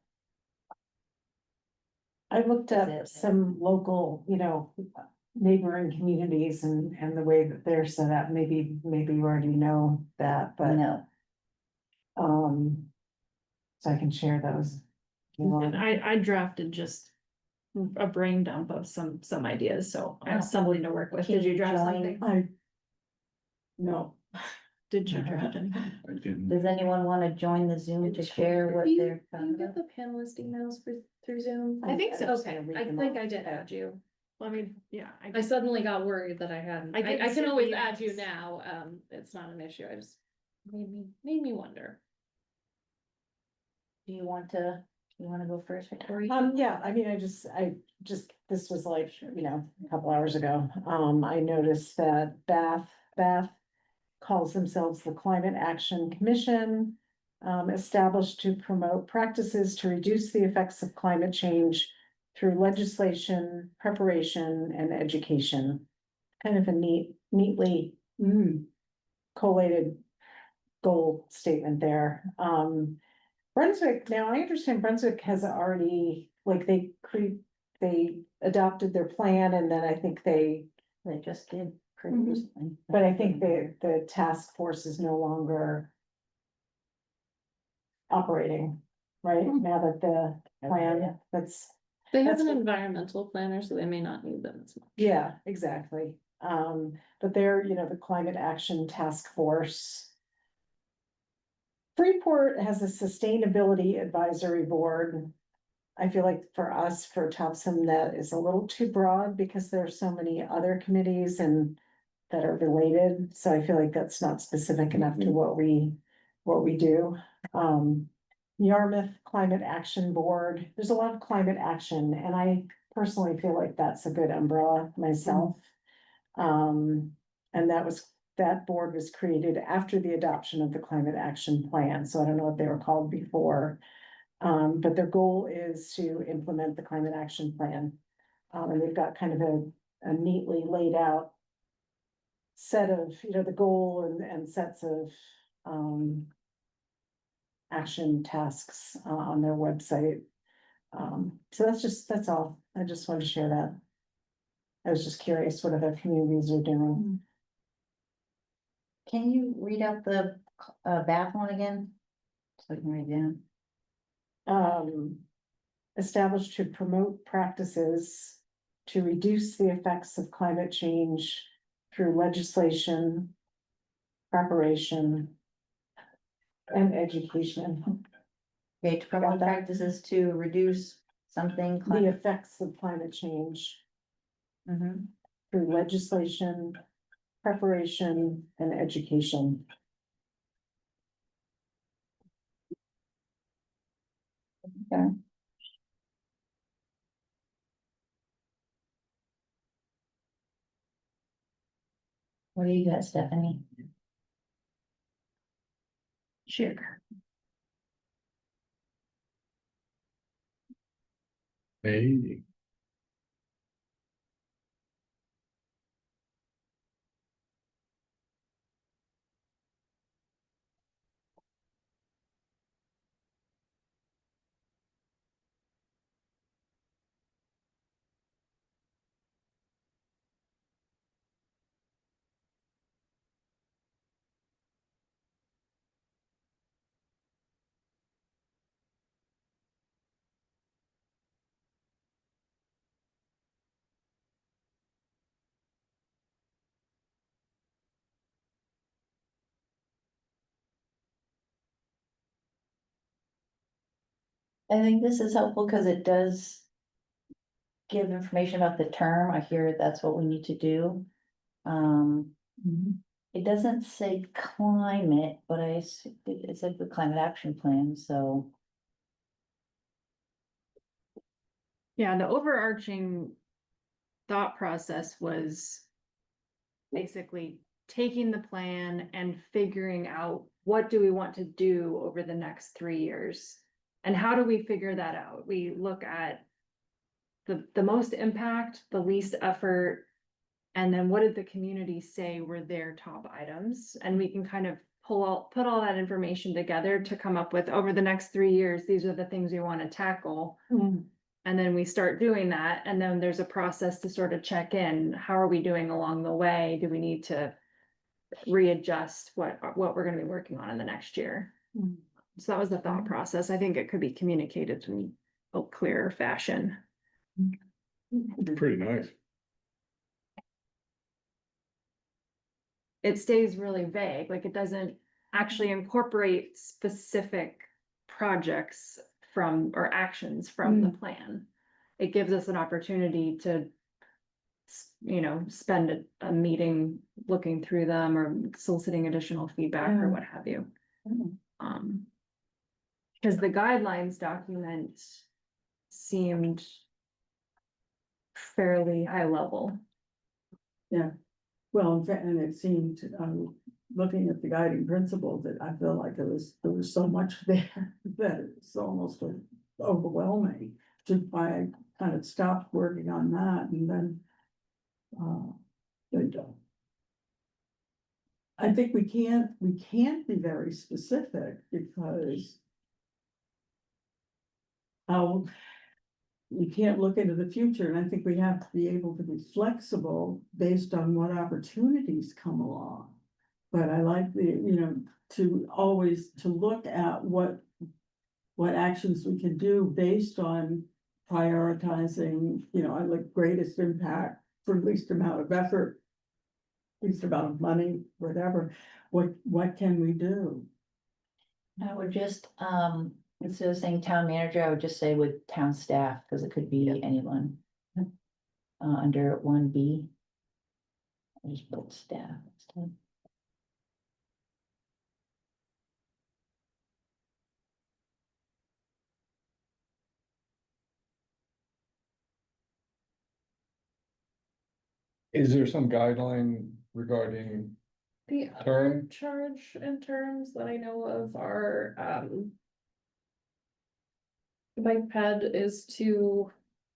I looked Is up it- some local, neighboring communities and the way that they're set up. Maybe you already know that, but, No, so I can share those. if you want. And I drafted just a brain dump of some ideas, so I have something to work with. Did you draft Join- something? No, Did you draft anything? I didn't. does anyone wanna join the Zoom to share what Do you they're talking get about? the panelist emails through Zoom? I think so. Okay, I think I did add you. Well, I mean, yeah. I suddenly got worried that I hadn't. I didn't I can see always the add you emails. now. It's not an issue. I just made me wonder. Do you wanna go first, Victoria? Yeah, I mean, this was like, a couple hours ago. I noticed that Bath calls themselves the Climate Action Commission, established to promote practices to reduce the effects of climate change through legislation, preparation, and education. Kind of a neatly collated goal statement there. Brunswick, now I understand Brunswick has already, like, they adopted their plan and then I think They just did pretty Mhm. recently. but I think the task force is no longer operating, right? Now that the plan, They have That's an what- environmental planner, so they may not need them as much. yeah, exactly. But they're, the Climate Action Task Force. Freeport has a Sustainability Advisory Board. I feel like for us, for Topsom, that is a little too broad because there are so many other committees and that are related, so I feel like that's not specific enough to what we do. Yarmouth Climate Action Board, there's a lot of climate action, and I personally feel like that's a good umbrella myself. And that board was created after the adoption of the Climate Action Plan, so I don't know what they were called before. But their goal is to implement the Climate Action Plan. And they've got kind of a neatly laid out set of, the goal and sets of, action tasks, on their website. So that's all. I just wanted to share that. I was just curious what other communities are doing. Can you read out the Bath one again? So I can read it down. Established to promote practices to reduce the effects of climate change through legislation, preparation, and education. Okay, to promote Got that. practices to reduce something. The effects of climate change Mhm. through legislation, preparation, and education. Okay. What do you got, Stephanie? Sure. Hey, I think this is helpful because it does give information about the term. I hear that's what we need to do. It doesn't say climate, but it said the climate action plan, so. Yeah, the overarching thought process was basically taking the plan and figuring out what do we want to do over the next 3 years? And how do we figure that out? We look at the most impact, the least effort, and then what did the community say were their top items? And we can kind of put all that information together to come up with over the next 3 years, these are the things we want to tackle. And then we start doing that, and then there's a process to sort of check in, how are we doing along the way? Do we need to readjust what we're gonna be working on in the next year? So that was the thought process. I think it could be communicated in a clearer fashion. Pretty nice. It stays really vague, like it doesn't actually incorporate specific projects from, or actions from the plan. It gives us an opportunity to, you know, spend a meeting looking through them or soliciting additional feedback or Yeah. what have you. Because the guidelines document seemed fairly high level. Yeah, well, in fact, and it seemed, looking at the guiding principles, that I feel like there was so much there that it's almost overwhelming. I kind of stopped working on that and then, and, I think we can't be very specific because you can't look into the future, and I think we have to be able to be flexible based on what opportunities come along. But I like to always to look at what actions we can do based on prioritizing, I like greatest impact for least amount of effort, least amount of money, whatever. What can we do? I would just, instead of saying town manager, I would just say with town staff, because it could be anyone. Under 1B. I just put staff instead. Is there some guideline regarding, The other Term? charge and terms that I know of are, the bike ped is to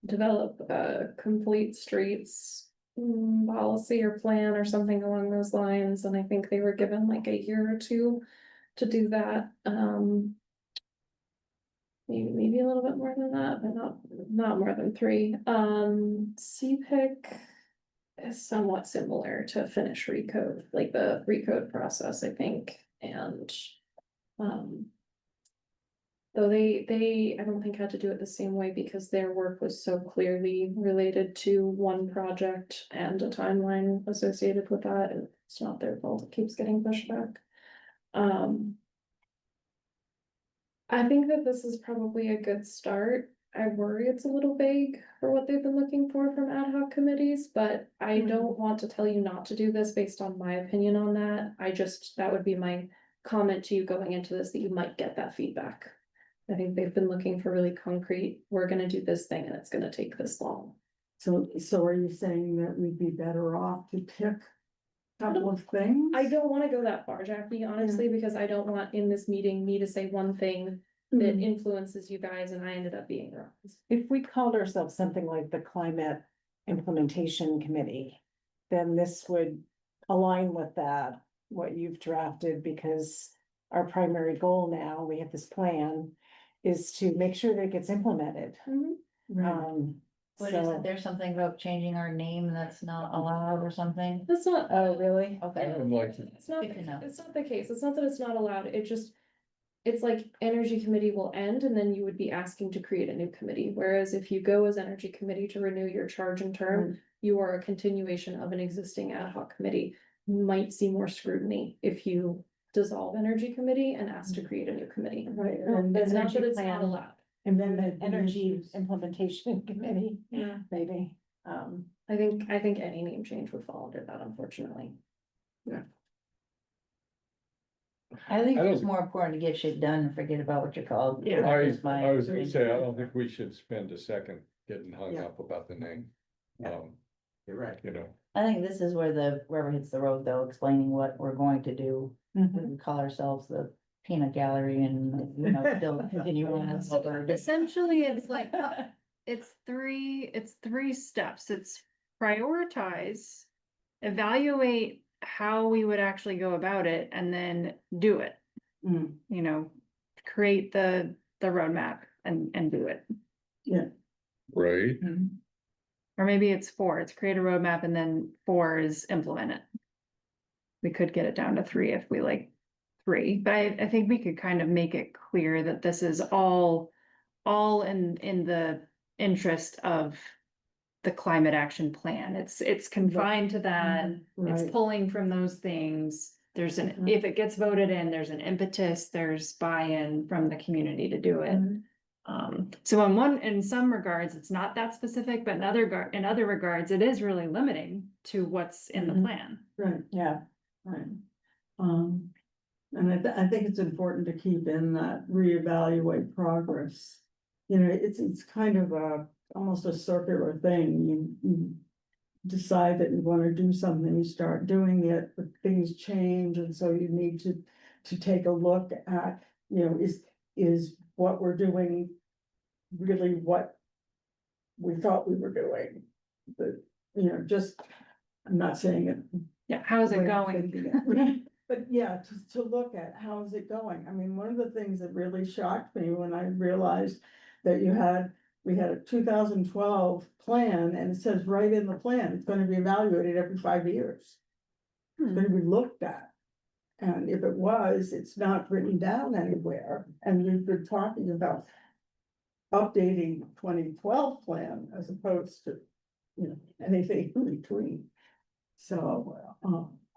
develop a complete streets policy or plan or something along those lines, and I think they were given like a year or two to do that, maybe a little bit more than that, but not more than 3. CPIC is somewhat similar to finish recode, like the recode process, I think, and though they I don't think had to do it the same way because their work was so clearly related to one project and a timeline associated with that, and it's not their fault, it keeps getting pushed back. I think that this is probably a good start. I worry it's a little vague for what they've been looking for from ad hoc committees, but I don't want to tell you not to do this based on my opinion on that. That would be my comment to you going into this, that you might get that feedback. I think they've been looking for really concrete, we're gonna do this thing and it's gonna take this long. So are you saying that we'd be better off to pick a couple of things? I don't wanna go that far, Jackie, honestly, because I don't want in this meeting me to say one thing that influences you guys and I ended up being wrong. If we called ourselves something like the Climate Implementation Committee, then this would align with that, what you've drafted, because our primary goal now, we have this plan, is to make sure that it gets implemented. Right. But So- isn't there something about changing our name that's not allowed or something? That's not. Oh, really? Okay. I would like to, It's not, Good to know. it's not the case, it's not that it's not allowed, it's like energy committee will end and then you would be asking to create a new committee, whereas if you go as energy committee to renew your charge and term, you are a continuation of an existing ad hoc committee. You might see more scrutiny if you dissolve energy committee and ask to create a new committee. Right, And It's not energy that it's not plan- allowed. And then the energy implementation committee, Yeah, maybe, I think any name change would fall under that, unfortunately. I think I it's don't- more important to get shit done and forget about what you're called. Yeah. That's just my I was gonna opinion. say, I don't think we should spend a second getting hung Yeah. up about the name. Yeah. You're right. You know, I think this is where the rubber hits the road, though, explaining what we're going to do. Mhm. We call ourselves the peanut gallery and, you know, still continue on. as we're- Essentially, it's like, it's three steps. It's prioritize, evaluate how we would actually go about it, and then do it. Mm. You know, create the roadmap and do it. right? Or maybe it's 4, it's create a roadmap and then 4 is implement it. We could get it down to 3 if we like 3, but I think we could kind of make it clear that this is all in the interest of the climate action plan. It's confined to that, it's Right. pulling from those things. There's Mhm. if it gets voted in, there's an impetus, there's buy-in from the community to do it. So in some regards, it's not that specific, but in other regards, it is really limiting to what's in the Mhm. plan. Right, yeah. right. And I think it's important to keep in that reevaluate progress. You know, it's kind of almost a circular thing. You decide that you wanna do something, you start doing it, but things change, and so you need to take a look at, you know, is what we're doing really what we thought we were doing? But, you know, just, I'm not saying it. Yeah, how's it way I'm going? thinking it. But yeah, to look at how is it going? I mean, one of the things that really shocked me when I realized that we had a 2012 plan, and it says right in the plan, it's gonna be evaluated every 5 years. It's gonna be looked at. And if it was, it's not written down anywhere, and we've been talking about updating 2012 plan as opposed to, you know, anything in between. So,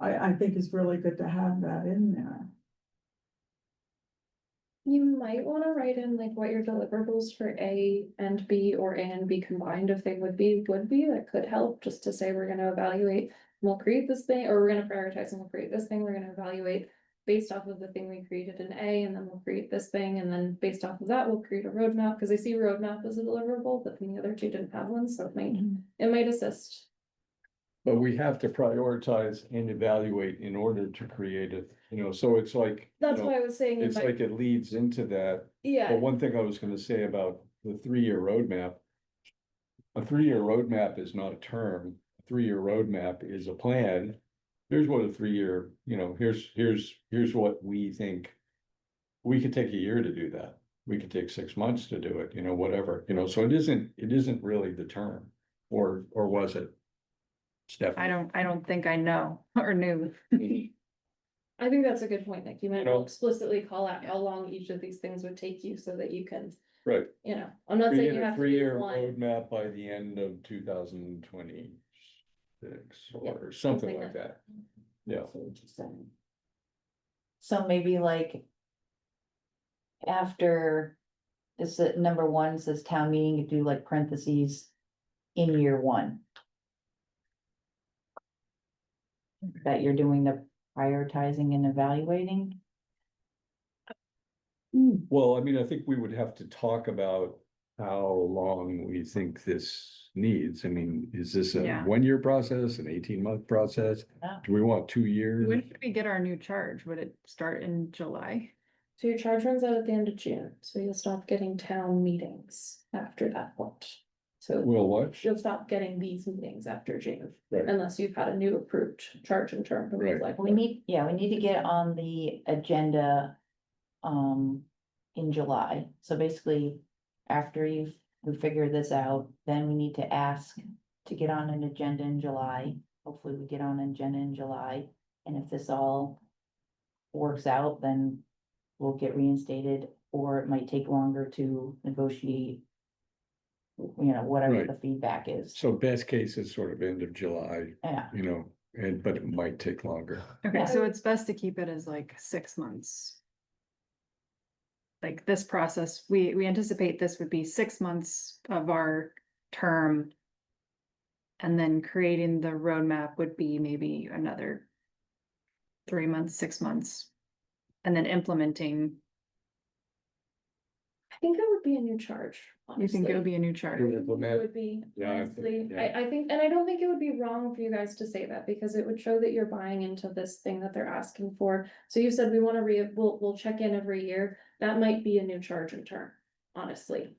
I think it's really good to have that in there. You might wanna write in like what your deliverables for A and B or A and B combined, if they would be, that could help, just to say we're gonna evaluate. We'll create this thing, or we're gonna prioritize and we'll create this thing, we're gonna evaluate based off of the thing we created in A, and then we'll create this thing, and then based off of that, we'll create a roadmap, cause I see roadmap as a deliverable, but the other two didn't have one, so it might assist. But we have to prioritize and evaluate in order to create it, you know, so it's like, you That's know, why I was saying, it's like it leads into that. yeah, But one thing I was gonna say about the 3-year roadmap. A 3-year roadmap is not a term, a 3-year roadmap is a plan. Here's what a 3-year, you know, here's what we think. We could take a year to do that, we could take 6 months to do it, you know, whatever, you know, so it isn't really the term. Or was it? Stephanie? I don't think I know or knew. I think that's a good point, Nick, you might know- explicitly call out how long each of these things would take you, so that you can, Right. you know, I'm not saying Create you a have to do 3-year one. roadmap by the end of 2026 Yeah, or something something like like that. Yeah, So maybe like. After, is it number 1 says town meeting, you do like parentheses in year 1. That you're doing the prioritizing and evaluating. well, I mean, I think we would have to talk about how long we think this needs. I mean, is this a Yeah. 1-year process, an 18-month process? Yeah. Do we want 2 years? When did we get our new charge? Would it start in July? So your charge runs out at the end of June, so you'll stop getting town meetings after that point. So Well, what? you'll stop getting these meetings after June, Right. unless you've had a new approved charge and term. from the Right. select We board. need to get on the agenda. In July, so basically, after we figure this out, then we need to ask to get on an agenda in July. Hopefully we get on an agenda in July, and if this all works out, then we'll get reinstated, or it might take longer to negotiate. You know, whatever Right. the feedback is, So best case is sort of end of July, yeah, you know, but it might take longer. Okay, Yeah. so it's best to keep it as like 6 months. like this process, we anticipate this would be 6 months of our term. And then creating the roadmap would be maybe another 3 months, 6 months. And then implementing, I think it would be a new charge, you think it would honestly. be a new charge? To It implement, would be, Yeah, I think- honestly, yeah. I think, and I don't think it would be wrong for you guys to say that, because it would show that you're buying into this thing that they're asking for. So you said we wanna we'll check in every year, that might be a new charge in turn, honestly.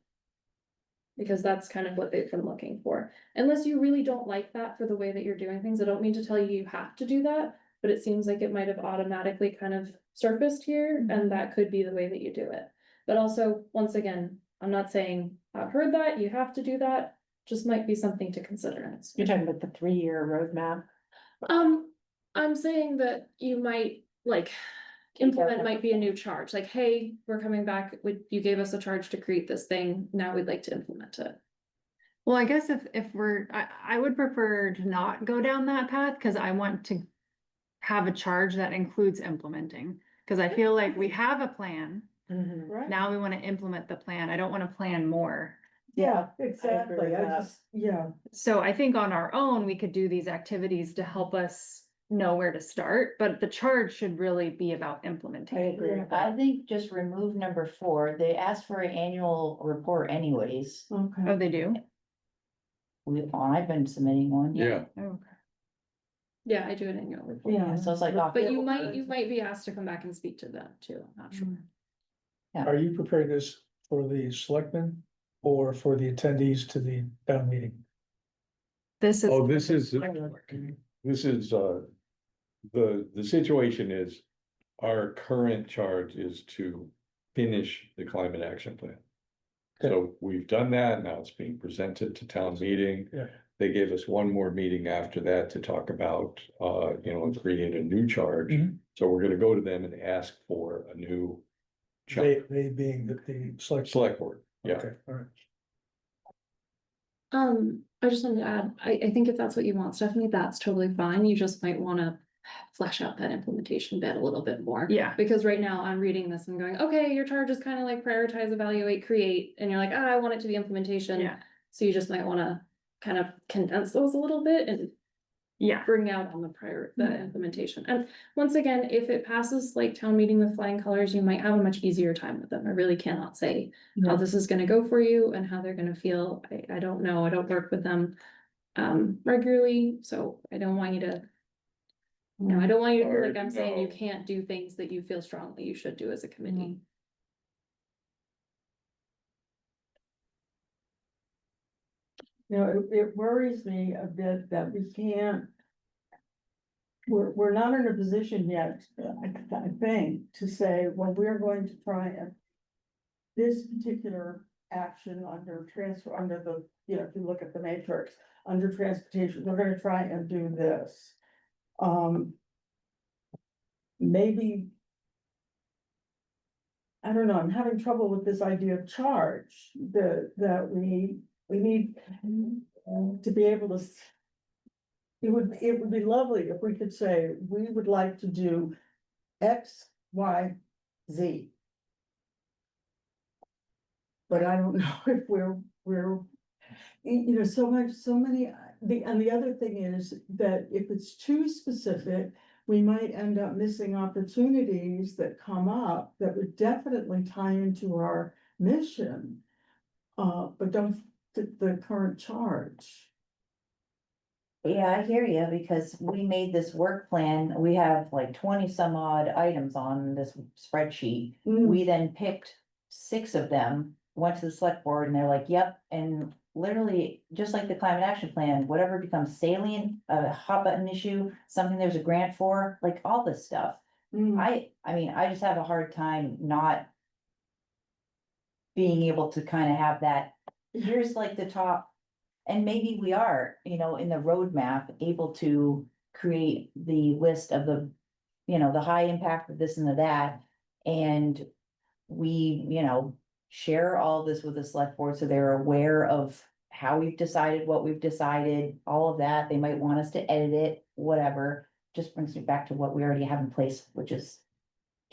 Because that's kind of what they've been looking for, unless you really don't like that for the way that you're doing things, I don't mean to tell you you have to do that. But it seems like it might have automatically kind of surfaced here, and that could be the way that you do it. But also, once again, I'm not saying I've heard that, you have to do that, just might be something to consider. You're talking about the 3-year roadmap. I'm saying that you might, like, Keep implement that. might be a new charge, like, hey, we're coming back, you gave us a charge to create this thing, now we'd like to implement it. Well, I guess if we're, I would prefer to not go down that path, cause I want to have a charge that includes implementing. Cause I feel like we have a plan, Mhm. Right? now we wanna implement the plan, I don't wanna plan more. Yeah, with exactly, I that. just, yeah. So I think on our own, we could do these activities to help us know where to start, but the charge should really be about I implementing. agree with I that. think just remove number 4. They ask for an annual report anyways. Oh, Okay. they do? I've been submitting one. Yeah, Okay. Yeah, I do it in your report. Yeah. So it's like, oh, But you might be asked to come back and speak to them too, I'm not sure. Are you preparing this for the selectmen or for the attendees to the town meeting? This is. oh, this is, the situation is, our current charge is to finish the climate action plan. So we've done that, now it's being presented to town meeting. Yeah. They gave us one more meeting after that to talk about, create a new charge. Mhm. So we're gonna go to them and ask for a new chunk. They being the Select board, yeah. Okay, all right. I just wanted to add, I think if that's what you want, Stephanie, that's totally fine, you just might wanna flesh out that implementation bit a little bit more. Yeah. Because right now I'm reading this and going, okay, your charge is kind of like prioritize, evaluate, create, and you're like, I want it to be implementation. Yeah, So you just might wanna kind of condense those a little bit and yeah, bring out on the implementation. And once again, if it passes like town meeting with flying colors, you might have a much easier time with them. I really cannot say how this is gonna go for you and how they're gonna feel. I don't know. I don't work with them regularly, so I don't want you to. I don't want you to feel like I'm saying you No. can't do things that you feel strongly you should do as a committee. You know, it worries me a bit that we can't. We're not in a position yet, I think, to say, well, we're going to try and. This particular action under transfer, under the, if you look at the matrix, under transportation, we're gonna try and do this. Maybe. I don't know, I'm having trouble with this idea of charge, that we need to be able to. It would be lovely if we could say, we would like to do X, Y, Z. But I don't know if we're, so many, and the other thing is that if it's too specific, we might end up missing opportunities that come up that would definitely tie into our mission. But don't fit the current charge. Yeah, I hear you, because we made this work plan, we have like 20 some odd items on this spreadsheet. We then picked 6 of them, went to the select board, and they're like, yep, and literally, just like the climate action plan, whatever becomes salient, a hot button issue, something there's a grant for, like all this stuff. I mean, I just have a hard time not being able to kind of have that, here's like the top. And maybe we are, in the roadmap, able to create the list of the, the high impact of this and of that. And we, share all this with the select board, so they're aware of how we've decided, what we've decided, all of that. They might want us to edit it, whatever. Just brings me back to what we already have in place, which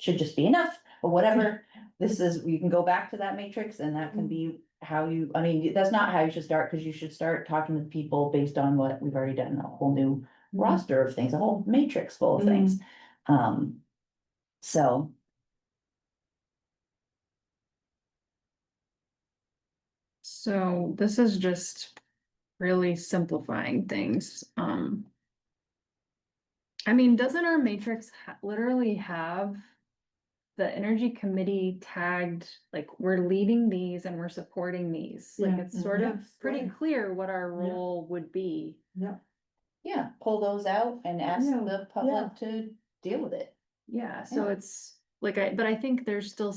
should just be enough, but whatever. this is, you can go back to that matrix and that can be how you, I mean, that's not how you should start, because you should start talking to people based on what we've already done, a whole new roster of things, a whole matrix full of things. So. So this is just really simplifying things. I mean, doesn't our matrix literally have the energy committee tagged, like, we're leading these and we're supporting these? Like, Yeah. it's sort of Yes, pretty right. clear what our Yeah. role would be. Yeah. Yeah, pull those out and ask Yeah, the public to deal with it. Yeah, so Yeah. it's like, but I think there's still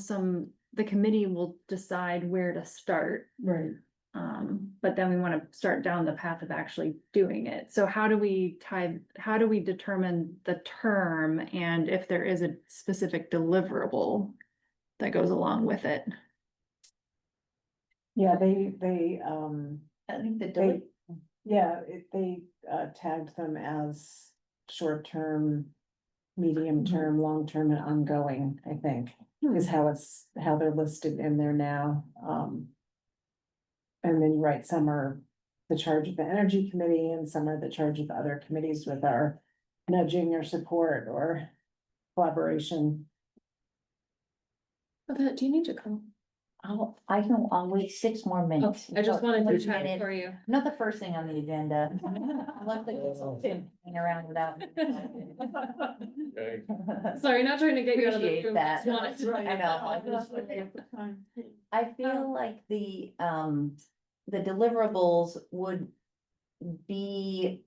the committee will decide where to start. Right. But then we want to start down the path of actually doing it. So how do we determine the term and if there is a specific deliverable that goes along with it? Yeah, I think the they, yeah, they tagged them as short-term, medium-term, long-term and ongoing, I think, is how they're listed in there now. And then, right, some are the charge of the energy committee and some are the charge of other committees with our nudging or support or collaboration. But do you need to come? I'll wait 6 more minutes. I just wanted to Wait a check minute. for you. Not the first thing on the agenda. I love the consultant hanging around without. Okay. Sorry, not trying to get you out of the Appreciate room. that. Just wanted to- I know. I feel like the deliverables would be.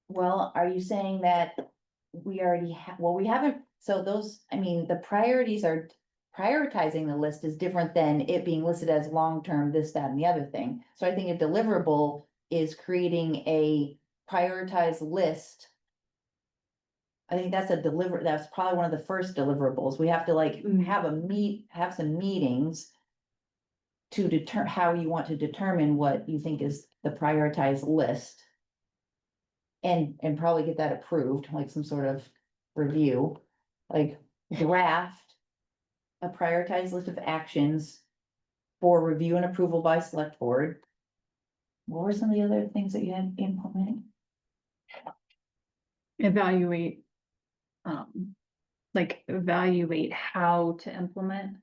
Well, are you saying that we already have, well, we haven't, so those, I mean, the priorities are. Prioritizing the list is different than it being listed as long-term, this, that, and the other thing. So I think a deliverable is creating a prioritized list. I think that's that's probably one of the first deliverables. We have to like have some meetings. To how you want to determine what you think is the prioritized list. And probably get that approved, like some sort of review, like draft. A prioritized list of actions for review and approval by select board. What were some of the other things that you had implemented? Evaluate. Like evaluate how to implement.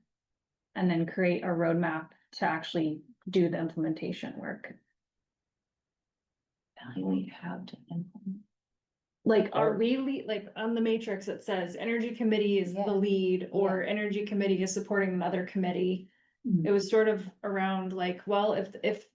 And then create a roadmap to actually do the implementation work. Evaluate how to implement. Like, are we like on the matrix, it says energy committee is Yeah. the lead or energy committee is supporting another committee. It was sort of around like, well, if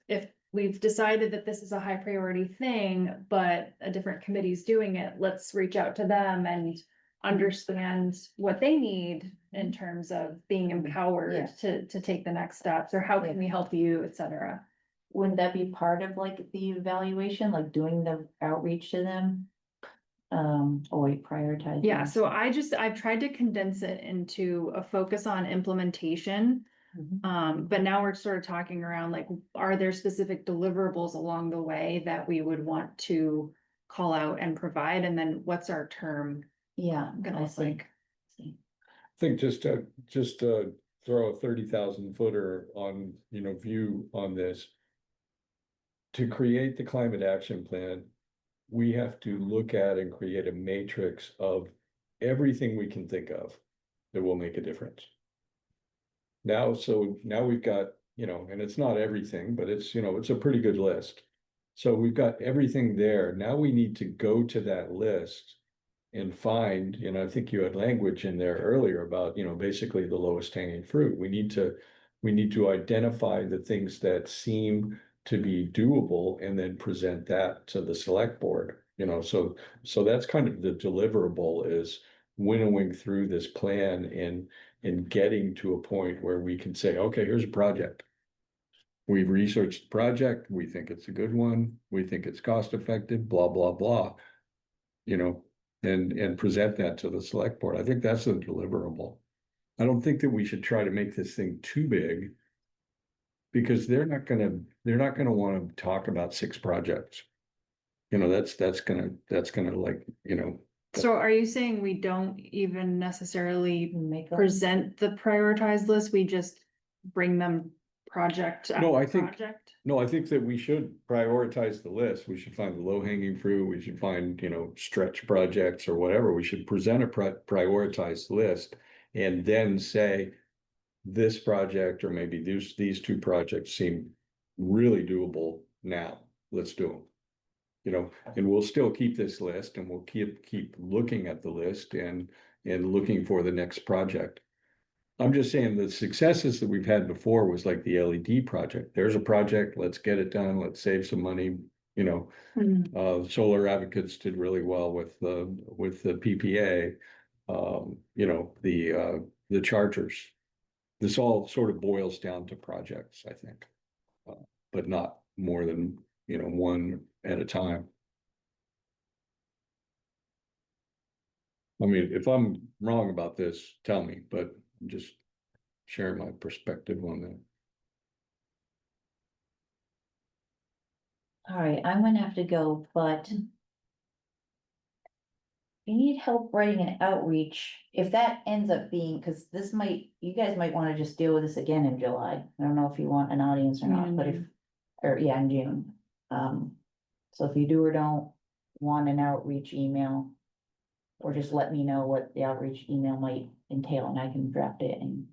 we've decided that this is a high priority thing, but a different committee's doing it, let's reach out to them and understand what they need in terms of being empowered to take the next steps, or how can we help you, et cetera. Wouldn't that be part of like the evaluation, like doing the outreach to them? Prioritize. Yeah, so I've tried to condense it into a focus on implementation. But now we're sort of talking around like, are there specific deliverables along the way that we would want to call out and provide? And then what's our term Yeah, gonna I look like? I think just to throw a 30,000 footer on, view on this. To create the climate action plan, we have to look at and create a matrix of everything we can think of that will make a difference. Now we've got, and it's not everything, but it's a pretty good list. So we've got everything there. Now we need to go to that list and find, I think you had language in there earlier about, basically the lowest hanging fruit. We need to identify the things that seem to be doable and then present that to the select board, so that's kind of the deliverable, is winnowing through this plan and getting to a point where we can say, okay, here's a project. We've researched the project. We think it's a good one. We think it's cost effective, blah, blah, blah, and present that to the select board. I think that's a deliverable. I don't think that we should try to make this thing too big, because they're not gonna want to talk about 6 projects. That's gonna like, So are you saying we don't even necessarily Make a- present the prioritized list, we just bring them project No, I after think- project? No, I think that we should prioritize the list. We should find the low hanging fruit. We should find, stretch projects or whatever. We should present a prioritized list and then say, this project, or maybe these two projects seem really doable now. Let's do them. And we'll still keep this list and we'll keep looking at the list and looking for the next project. I'm just saying the successes that we've had before was like the LED project. There's a project, let's get it done, let's save some money, Solar Advocates did really well with the PPA. The chargers. This all sort of boils down to projects, I think. But not more than, one at a time. I mean, if I'm wrong about this, tell me, but I'm just sharing my perspective on that. All right, I'm gonna have to go, but you need help writing an outreach, if that ends up being, cause you guys might wanna just deal with this again in July. I don't know if you want an audience or not, but in June. So if you do or don't want an outreach email, or just let me know what the outreach email might entail, and I can draft it and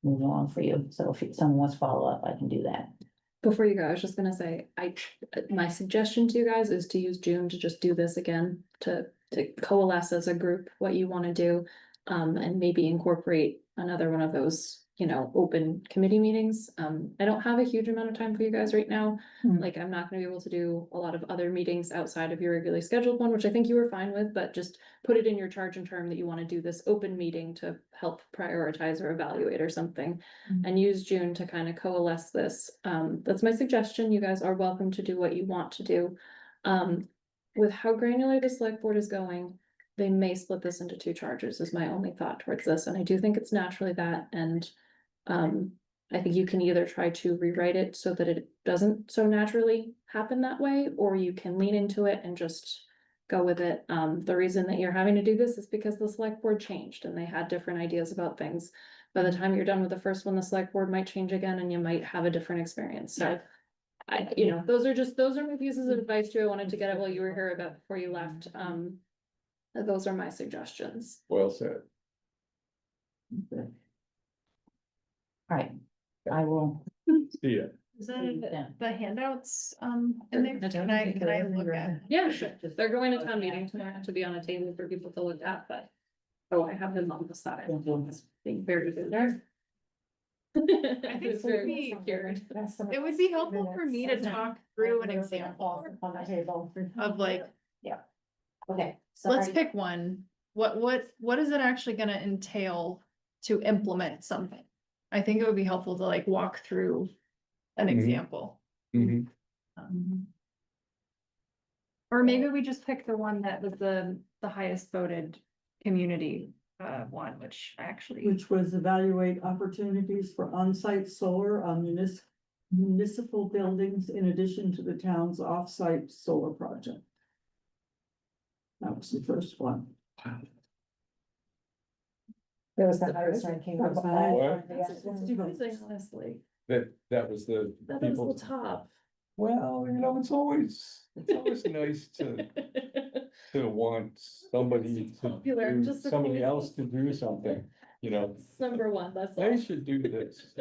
move along for you. So if someone wants to follow up, I can do that. Before you go, I was just gonna say, my suggestion to you guys is to use June to just do this again, to coalesce as a group what you wanna do. And maybe incorporate another one of those, open committee meetings. I don't have a huge amount of time for you guys right now. Hmm. Like, I'm not gonna be able to do a lot of other meetings outside of your regularly scheduled one, which I think you were fine with, but just put it in your charge and term that you wanna do this open meeting to help prioritize or evaluate or something. And use June to kind of coalesce this. That's my suggestion. You guys are welcome to do what you want to do. With how granular the select board is going, they may split this into two charges is my only thought towards this, and I do think it's naturally that, and I think you can either try to rewrite it so that it doesn't so naturally happen that way, or you can lean into it and just go with it. The reason that you're having to do this is because the select board changed and they had different ideas about things. By the time you're done with the first one, the select board might change again and you might have a different experience, so. Those are my pieces of advice too. I wanted to get it while you were here about before you left. Those are my suggestions. Well said. All right, I will. See ya. Is that Yeah. the handouts, in there? Can I look at? Yeah, sure. They're going to town meeting tomorrow to be on a table for people to look at, but. Oh, I have them on the side. Being very good there. I think It's it would very be- secured. It would be helpful for me to talk through an example On the table. of like, Okay. let's sorry. pick one. What is it actually gonna entail to implement something? I think it would be helpful to like walk through an Mhm. example. Mhm. Or maybe we just pick the one that was the highest voted community one, which actually. Which was evaluate opportunities for on-site solar on municipal buildings in addition to the town's off-site solar project. That was the first one. It was the highest ranking. That was of the all highest. of the That's others. surprising, honestly. That was the That is people. the top. Well, it's always nice to want somebody Popular, to do, just somebody surprising. else to do something, It's number one, that's They all. should do this.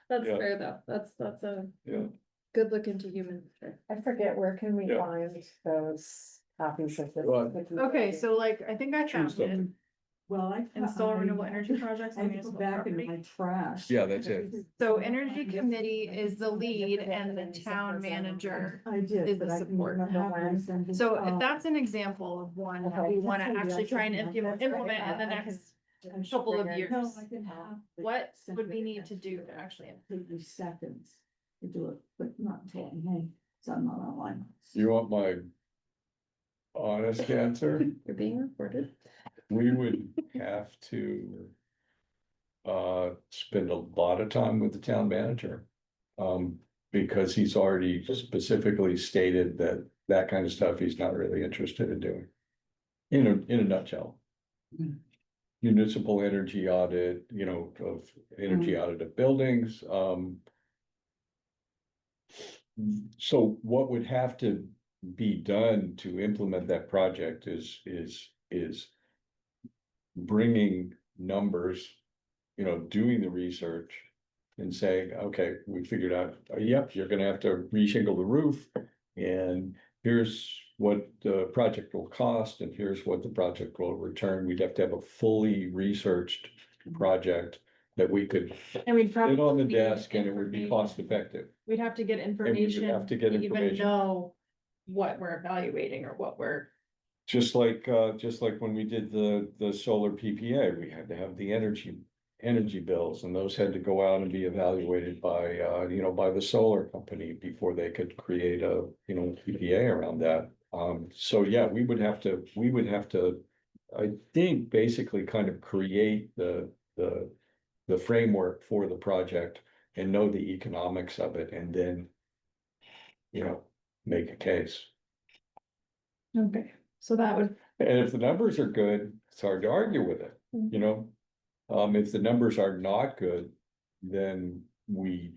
That's yeah. fair though. That's a Yeah. good look into human nature. I forget, where can we Yeah. find those copies of this? Well, Okay, so like, I think I Choose found it. something. Well, Install renewable energy projects I on had to go municipal back into property. my trash. Yeah, that's it. So energy committee is the lead and the town manager. I did, is but the I can support. remember when. So if that's an example of one that we wanna actually try and implement in the next couple of years. No, I can have. but What would we simply need have to do to actually? Take me seconds to do it, but not until, hey, so I'm not online. You want my honest answer? You're being recorded. We would have to spend a lot of time with the town manager. Because he's already specifically stated that kind of stuff he's not really interested in doing. in a nutshell. Mm. Municipal energy audit, of energy audit of buildings, so what would have to be done to implement that project is bringing numbers, doing the research and saying, okay, we figured out, yep, you're gonna have to reshingle the roof. And here's what the project will cost, and here's what the project will return. We'd have to have a fully researched project that we could And we'd sit probably. on the need desk and it would be information. cost effective. We'd have to get we would information. have to get even information. know what we're evaluating or what we're. Just like when we did the solar PPA, we had to have the energy bills, and those had to go out and be evaluated by, by the solar company before they could create a, PPA around that. So yeah, we would have to, I think, basically kind of create the framework for the project and know the economics of it, and then, make a case. Okay, so that would, And if the numbers are good, it's hard to argue with it, you know? If the numbers are not good, then we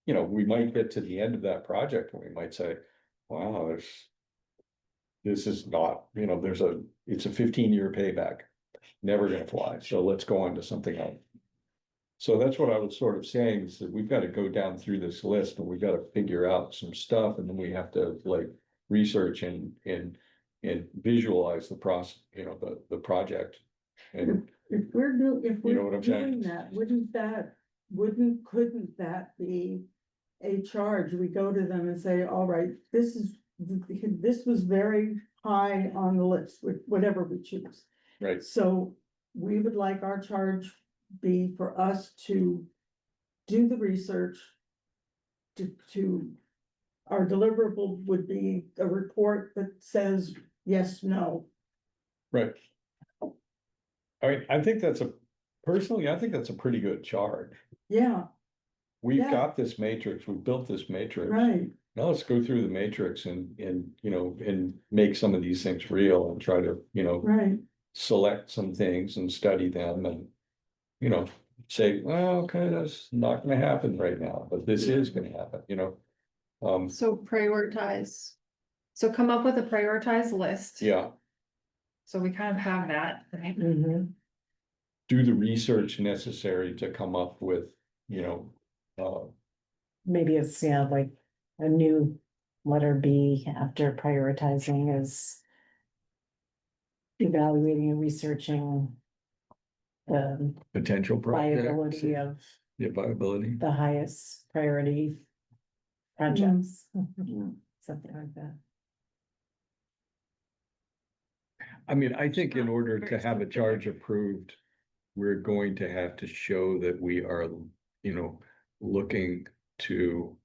might get to the end of that project and we might say, wow, this is not, it's a 15-year payback, never gonna fly, so let's go on to something else. So that's what I was sort of saying, is that we've got to go down through this list and we've got to figure out some stuff, and then we have to like research and visualize the process, the project. And If we're You know what we're I'm saying? doing that, couldn't that be a charge? We go to them and say, all right, this was very high on the list, whatever we choose. right, So we would like our charge be for us to do the research. Our deliverable would be a report that says yes, no. right. I mean, I think that's personally, I think that's a pretty good charge. Yeah, We've Yeah. got this matrix, we've built this matrix. right. Now let's go through the matrix and make some of these things real and try to, Right. select some things and study them and, say, well, okay, that's not gonna happen right now, but this is gonna happen, so prioritize. So come up with a prioritized list. yeah, So we kind of have that, right? Mhm. do the research necessary to come up with, Maybe it's, yeah, like a new letter B after prioritizing is evaluating and researching the potential projects. viability of Yeah, viability. the highest priority projects. Something like that. I mean, I think in order to have a charge approved, we're going to have to show that we are, looking to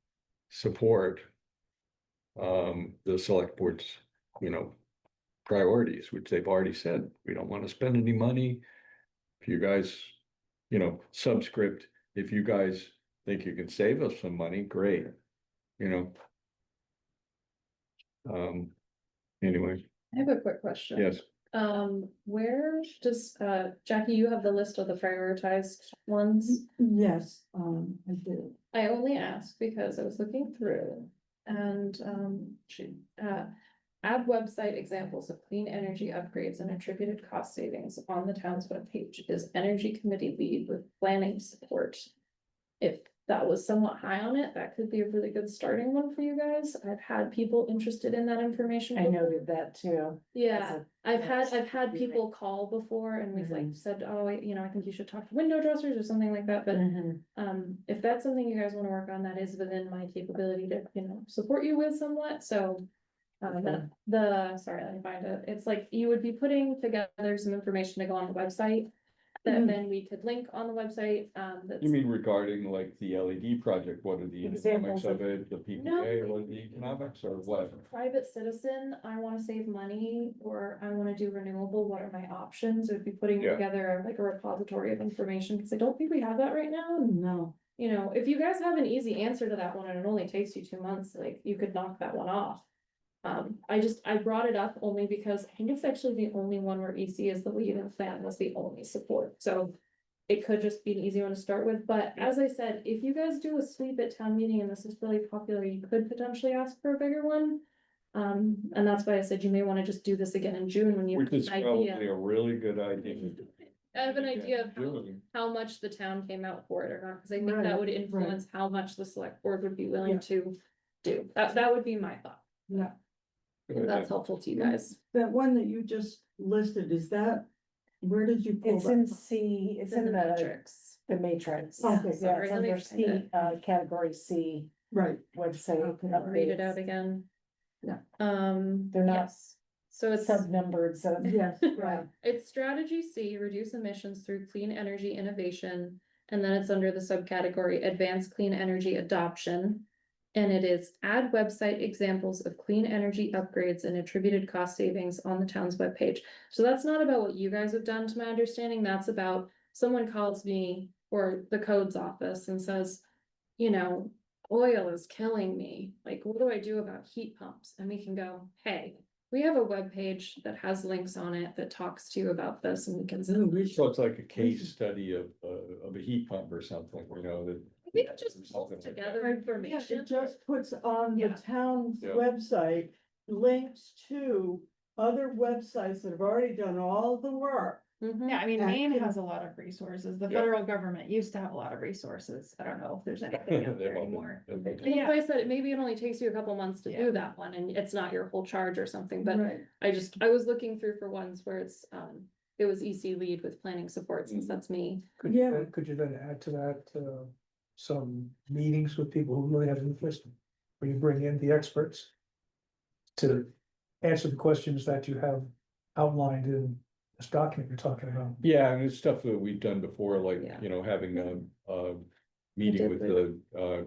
support the select board's, priorities, which they've already said, we don't want to spend any money. If you guys, subscript, if you guys think you can save us some money, great, anyway, I have a quick question. yes. Where does, Jackie, you have the list of the prioritized ones? Yes, I do. I only asked because I was looking through and, add website examples of clean energy upgrades and attributed cost savings on the town's webpage is energy committee lead with planning support. If that was somewhat high on it, that could be a really good starting one for you guys. I've had people interested in that information. I before. noted that too. Yeah, I've had really- people call before and we've like Mhm. said, oh, I think you should talk to window dressers or something like that, but. Mhm. If that's something you guys wanna work on, that is within my capability to, support you with somewhat, so. Sorry, let me find it, it's like you would be putting together some information to go on the website. That Mhm. then we could link on the website, that's. You mean regarding like the LED project, what are the economics Examples of of- it, the PPA, or what are the economics, or what? Private citizen, I wanna save money, or I wanna do renewable, what are my options, would be putting Yeah. together like a repository of information, cause I don't think we have that right now. No. If you guys have an easy answer to that one and it only takes you 2 months, like you could knock that one off. I brought it up only because I think it's actually the only one where EC is the lead and plan was the only support, so. It could just be an easy one to start with, but as I said, if you guys do a sweep at town meeting and this is really popular, you could potentially ask for a bigger one. And that's why I said you may wanna just do this again in June when you have Which is an probably idea. a really good idea. I have an idea of Doing. how much the town came out for it or not, cause I think that Right, would right. influence how much the select board would be willing Yeah. to do. That would be my thought, Yeah. if that's helpful to you guys. That one that you just listed, is that, where did you pull It's that? in C, it's in the matrix. matrix. Okay, Yeah, sorry, it's let me under find C, it. category C Right, website. Okay. I'll read it updates. out again. Yeah. They're not yes. So it's. Sub-numbered, so. yes, Yeah. right. It's strategy C, reduce emissions through clean energy innovation, and then it's under the subcategory advanced clean energy adoption. And it is add website examples of clean energy upgrades and attributed cost savings on the town's webpage. So that's not about what you guys have done, to my understanding, that's about someone calls me or the codes office and says, you know, oil is killing me, like, what do I do about heat pumps? And we can go, hey, we have a webpage that has links on it that talks to you about this, and we can. So it's like a case study of a heat pump or something, you know, that. We could just pull Something like that. together Yeah, information. it just puts on the Yeah. town's Yeah. website links to other websites that have already done all the work. Mhm. Yeah, I mean, And Maine can- has a lot of resources. The Yeah. federal government used to have a lot of resources. I don't know if there's anything out there They've all been- anymore. they've been- And that's why I said, maybe it only takes you a couple months to Yeah. do that one, and it's not your whole charge or something, but Right. I was looking through for ones where it was EC lead with planning support, since that's me. Yeah. Could you then add to that, some meetings with people who really have interest, where you bring in the experts to answer the questions that you have outlined in this document you're talking about? Yeah, and it's stuff that we've done before, like, Yeah. you know, having a meeting did with the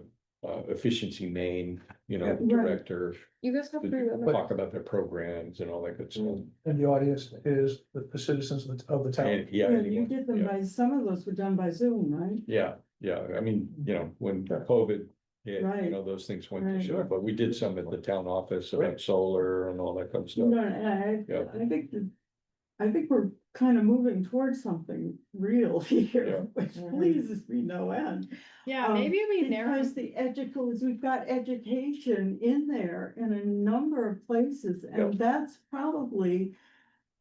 efficiency Maine, you know, the Right. director. You guys have To through. talk about their programs and all that good stuff. And the audience is the citizens of the town. And, yeah. Yeah, you anyone, did them yeah. by, some of those were done by Zoom, right? Yeah, I mean, you know, when COVID hit, you Right. know, those things went to Right. shit, but we did some at the town office about Right. solar and all that kind of No, stuff. and Yeah. I think we're kind of moving towards something real Yeah. here, which Mhm. pleases me no end. Yeah, maybe we narrow. Because we've got education in there in a number of places, Yep. and that's probably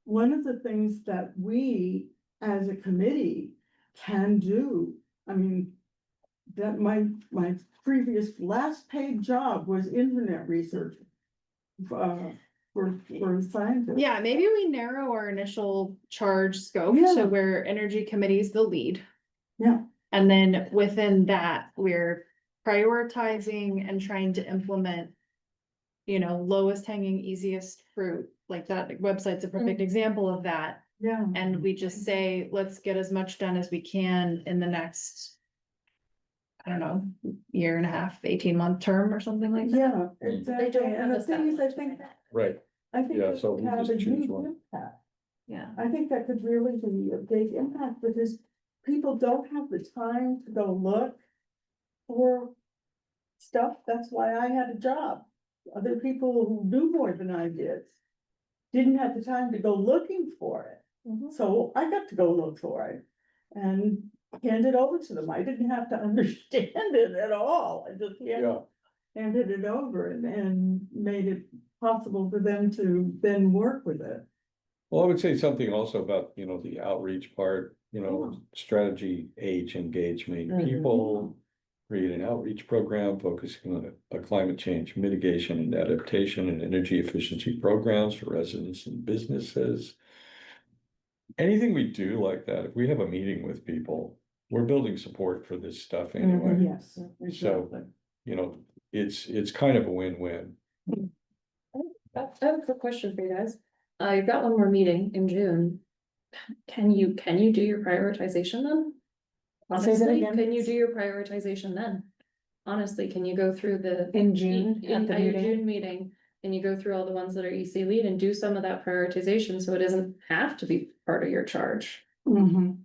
one of the things that we, as a committee, can do. I mean, that my previous last paid job was internet research. For scientists. Yeah, maybe we narrow our initial charge scope Yeah. to where energy committee is the lead. Yeah. And then within that, we're prioritizing and trying to implement. You know, lowest hanging, easiest fruit, like that website's a perfect example of that. Yeah. And we just say, let's get as much done as we can in the next. I don't know, year and a half, 18-month term or something like that. Yeah, They exactly, don't and have the us that thing is, I much. think, Right, Yeah, so we have just a choose huge one. impact. Yeah. I think that could really be a big impact, because people don't have the time to go look for stuff, that's why I had a job. Other people who do more than I did didn't have the time to go looking for it, Mhm. so I got to go look for it and hand it over to them. I didn't have to understand it at all, I just yeah, handed it over and made it possible for them to then work with it. well, I would say something also about, you know, the outreach part, you know, Yeah. strategy H, engagement, Mhm. people. Create an outreach program focusing on a climate change mitigation and adaptation and energy efficiency programs for residents and businesses. Anything we do like that, if we have a meeting with people, we're building support for this stuff anyway. Yes, exactly. You know, it's kind of a win-win. I have a quick question for you guys. You've got one more meeting in June. Can you do your prioritization then? Say that Honestly, again, can you please. do your prioritization then? Honestly, can you go through the? In June, at the At your meeting? June meeting, and you go through all the ones that are EC lead and do some of that prioritization, so it doesn't have to be part of your charge.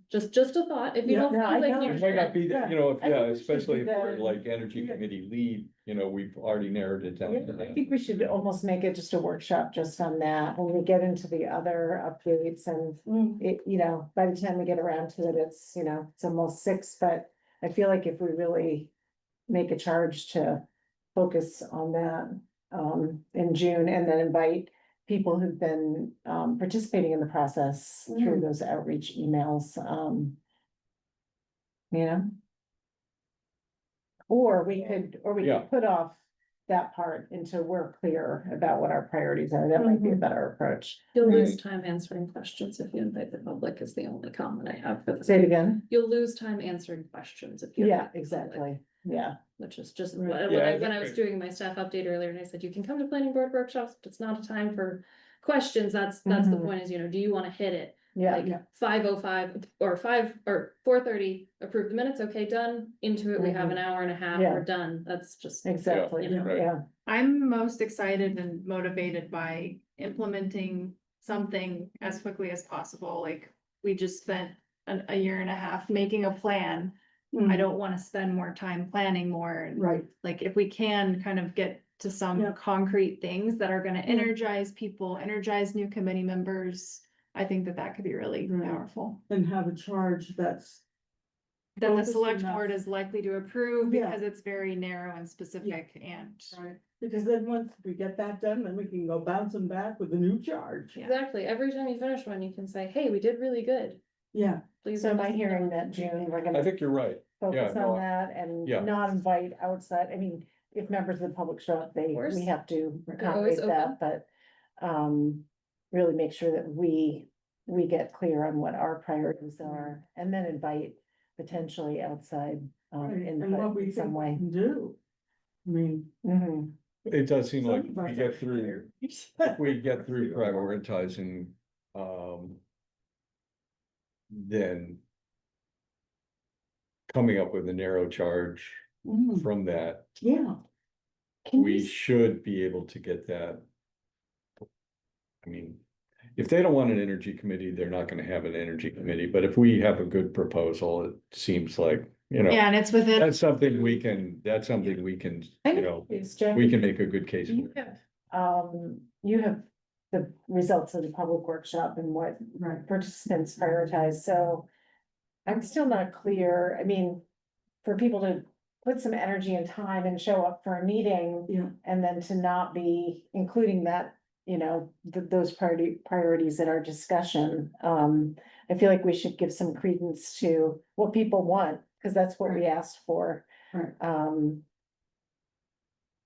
Just a thought, if you Yeah. don't feel No, I like know. you It might not should. be, Yeah. you know, if, I yeah, think we should especially do if we're that. like energy Yeah. committee lead, you know, we've already narrowed it down. to I that. think we should almost make it just a workshop just on that, when we get into the other updates and it, you know, by the time we get around to it, it's, you know, it's almost 6, but I feel like if we really make a charge to focus on that, in June, and then invite people who've been, participating in the process through those outreach emails, you know? Or we Yeah. could put off that part until we're clear about what our priorities are. That might be a better approach. You'll lose time answering questions if you invite the public is the only comment I have for this. Say it again. You'll lose time answering questions if you. Yeah, invite the public, exactly. Yeah. Which is just, Right. when Yeah, I when I think was doing my staff update earlier and I said, you can come to planning board workshops, but it's not a time for questions. That's the Mhm. point is, you know, do you wanna hit it? Yeah. Like 5:05 or 4:30, approve the minutes, okay, done, into it, we have an hour and a half, Yeah. we're done, that's just. Exactly. Yeah. Right. Yeah. I'm most excited and motivated by implementing something as quickly as possible, like, we just spent a year and a half making a plan. I don't wanna spend more time planning more, and Right, like, if we can kind of get to some Yeah. concrete things that are gonna Yeah. energize people, energize new committee members. I think that that could be really Right. powerful, and have a charge that's, that the Focused select enough. board is likely to approve Yeah. because it's very narrow and specific and. right, because then once we get that done, then we can go bouncing back with a new charge. Yeah. Exactly, every time you finish one, you can say, hey, we did really good, Yeah, please. So am let I us know." hearing that June, we're I gonna think you're right. focus no, on that and yeah. not invite outside, I mean, if members of the public show up, we course. have to They're always accommodate that, but, really make sure that we get clear on what our priorities are, and then invite potentially outside, right, and what input we in some think we way. can do. I mean. Mhm. It does seem like some of us we get are through, tired. if we get through prioritizing, then coming up with a narrow charge from that, Yeah, Can we you, should be able to get that. I mean, if they don't want an energy committee, they're not gonna have an energy committee, but if we have a good proposal, it seems like, you know, Yeah, and it's within. that's something we can, you know, we can make a good case you for. have, you have the results of the public workshop and what right, participants prioritize, so I'm still not clear, I mean, for people to put some energy and time and show up for a meeting, yeah, and then to not be including that, you know, those priorities in our discussion. I feel like we should give some credence to what people want, because that's what we asked for. right,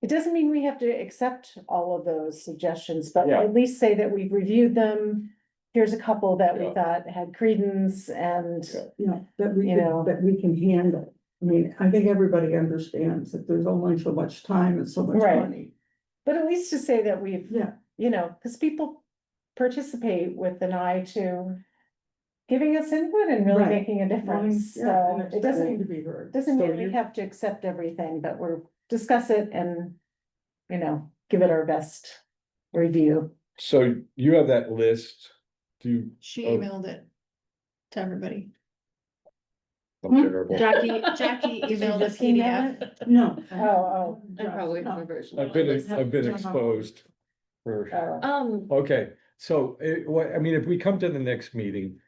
It doesn't mean we have to accept all of those suggestions, but Yeah. at least say that we've reviewed them. Here's a couple that we Yeah. thought had credence and, Yeah. yeah, that we You know. can, that we can handle. I mean, I think everybody understands that there's only so much time and so much Right. money. but at least to say that we've, Yeah, you know, because people participate with an eye to giving us input and really Right. making a difference, yeah, and so it expecting to doesn't, be heard. doesn't So mean we you- have to accept everything, but we're discuss it and, you know, give it our best review. So you have that list, do, She Oh. emailed it to everybody. I'm terrible. Jackie emailed a Just email PDF. it? No. Oh, I probably have a No. version. I've of been, it. I've been exposed for, Oh, okay, so I mean, if we come to the next meeting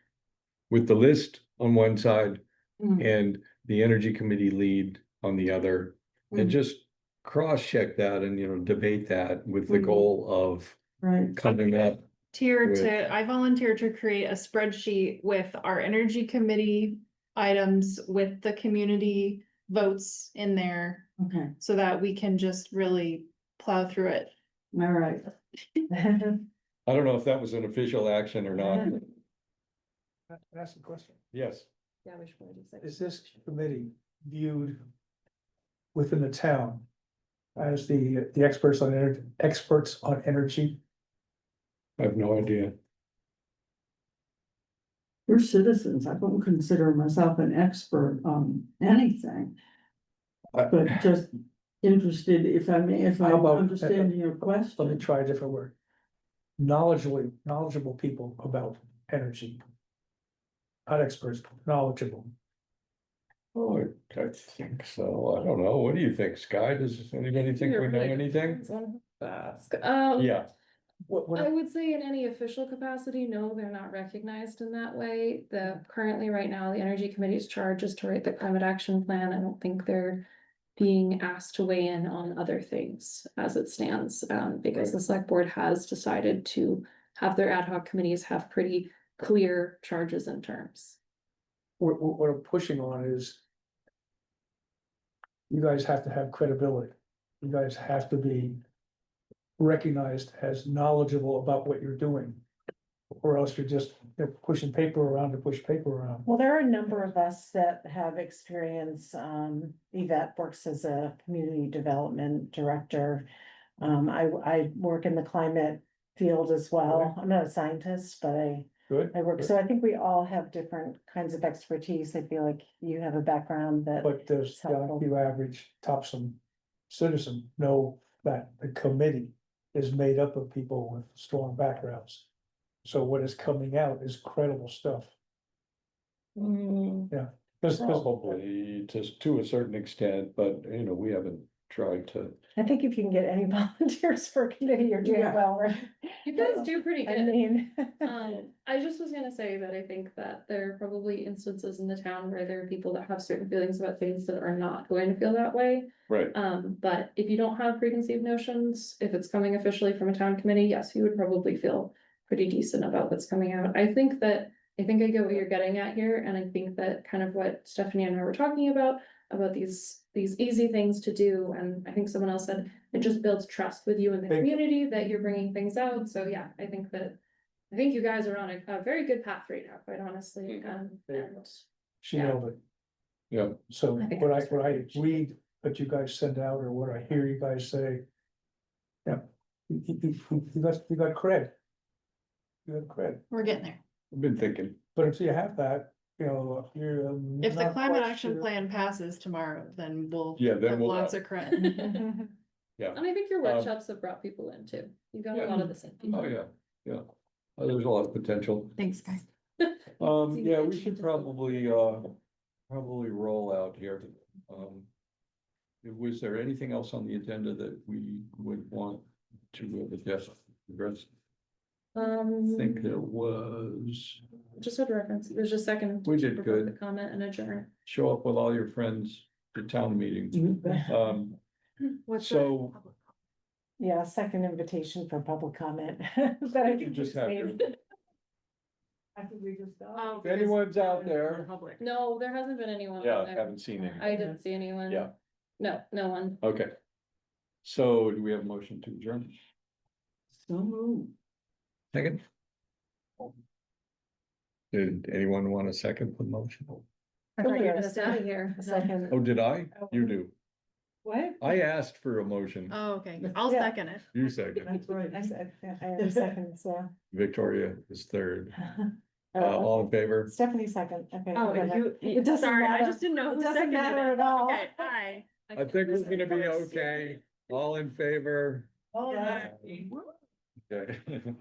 with the list on one side Mm, and the energy committee lead on the other, and Mm. just cross-check that and, you know, debate that with the Mhm. goal of Right, coming up. I volunteered to create a spreadsheet with our energy committee items with the community votes in there. okay, So that we can just really plow through it. all right. I don't know if that was an official action or not. Ask a question. Yes, Yeah, we should probably do six. Is this committee viewed within the town as the experts on energy? I have no idea. We're citizens. I don't consider myself an expert on anything, but just interested if I may, if How I'm about- understanding your Let me question. try a different word. Knowledgeable people about energy. not experts, knowledgeable. Oh, I think so. I don't know. What do you think, Sky? Does anybody think we know anything? Yeah, What, I would say in any official capacity, no, they're not recognized in that way. Currently, right now, the Energy Committee's charge is to write the climate action plan. I don't think they're being asked to weigh in on other things as it stands, because the select board has decided to have their ad hoc committees have pretty clear charges and terms. what I'm pushing on is you guys have to have credibility. You guys have to be recognized as knowledgeable about what you're doing. Or else you're just, pushing paper around to push paper around. Well, there are a number of us that have experience. Yvette works as a community development director. I work in the climate field as well. I'm not a scientist, but Good. I work, good. so I think we all have different kinds of expertise. I feel like you have a background that. But does It's helpful. your average Topsham citizen know that the committee is made up of people with strong backgrounds? So what is coming out is credible stuff. Because probably just to a certain extent, but you know, we haven't tried to. I think if you can get any volunteers for a committee, you're doing Yeah. well, right? You guys do pretty I good. mean. I just was gonna say that I think that there are probably instances in the town where there are people that have certain feelings about things that are not going to feel that way. Right. But if you don't have preconceived notions, if it's coming officially from a town committee, yes, you would probably feel pretty decent about what's coming out. I think I get what you're getting at here, and I think that kind of what Stephanie and I were talking about these easy things to do, and I think someone else said, it just builds trust with you in the Thank you. community that you're bringing things out, so yeah, I think you guys are on a very good path right now, quite honestly, and she Yeah. nailed it. Yeah, So I think what I that's right. read, what you guys send out, or what I hear you guys say. Yeah, you got cred. You got cred, We're getting there. I've been thinking. but until you have that, you're. If the not climate quite action sure. plan passes tomorrow, then we'll Yeah, then have we'll lots have- of credit. and I think your workshops have brought people in too. You got a Yeah. lot of the same people. Oh, yeah, yeah. There's a lot of potential. Thanks, guys. Yeah, we should probably roll out here. Was there anything else on the agenda that we would want to address? I think there was. Just had reference, it was just second. We did for good. public Comment and adjourn. Show up with all your friends to town meeting. What's So- that? Yeah, second invitation for public comment. That I You can just just have made. to- After we just got. Oh, If anyone's out because there- public. No, there hasn't been anyone. Yeah, on there. haven't seen any. I didn't see anyone. Yeah. No, no one. Okay. So do we have a motion to adjourn? So moved. Second. Did anyone want a second for the motion? I thought you were gonna out of here. Second. Oh, did I? You do. What? I asked for a motion. Oh, okay, I'll Yeah. second it. You second. That's right. I said, I am second, so. Victoria is third. Uh, All in favor? Stephanie second, okay. Oh, whatever. you, It doesn't sorry, I matter. just didn't know It who doesn't seconded matter it. at all. Okay, bye. I think we're gonna be okay. All in favor? Oh, Yeah. Okay.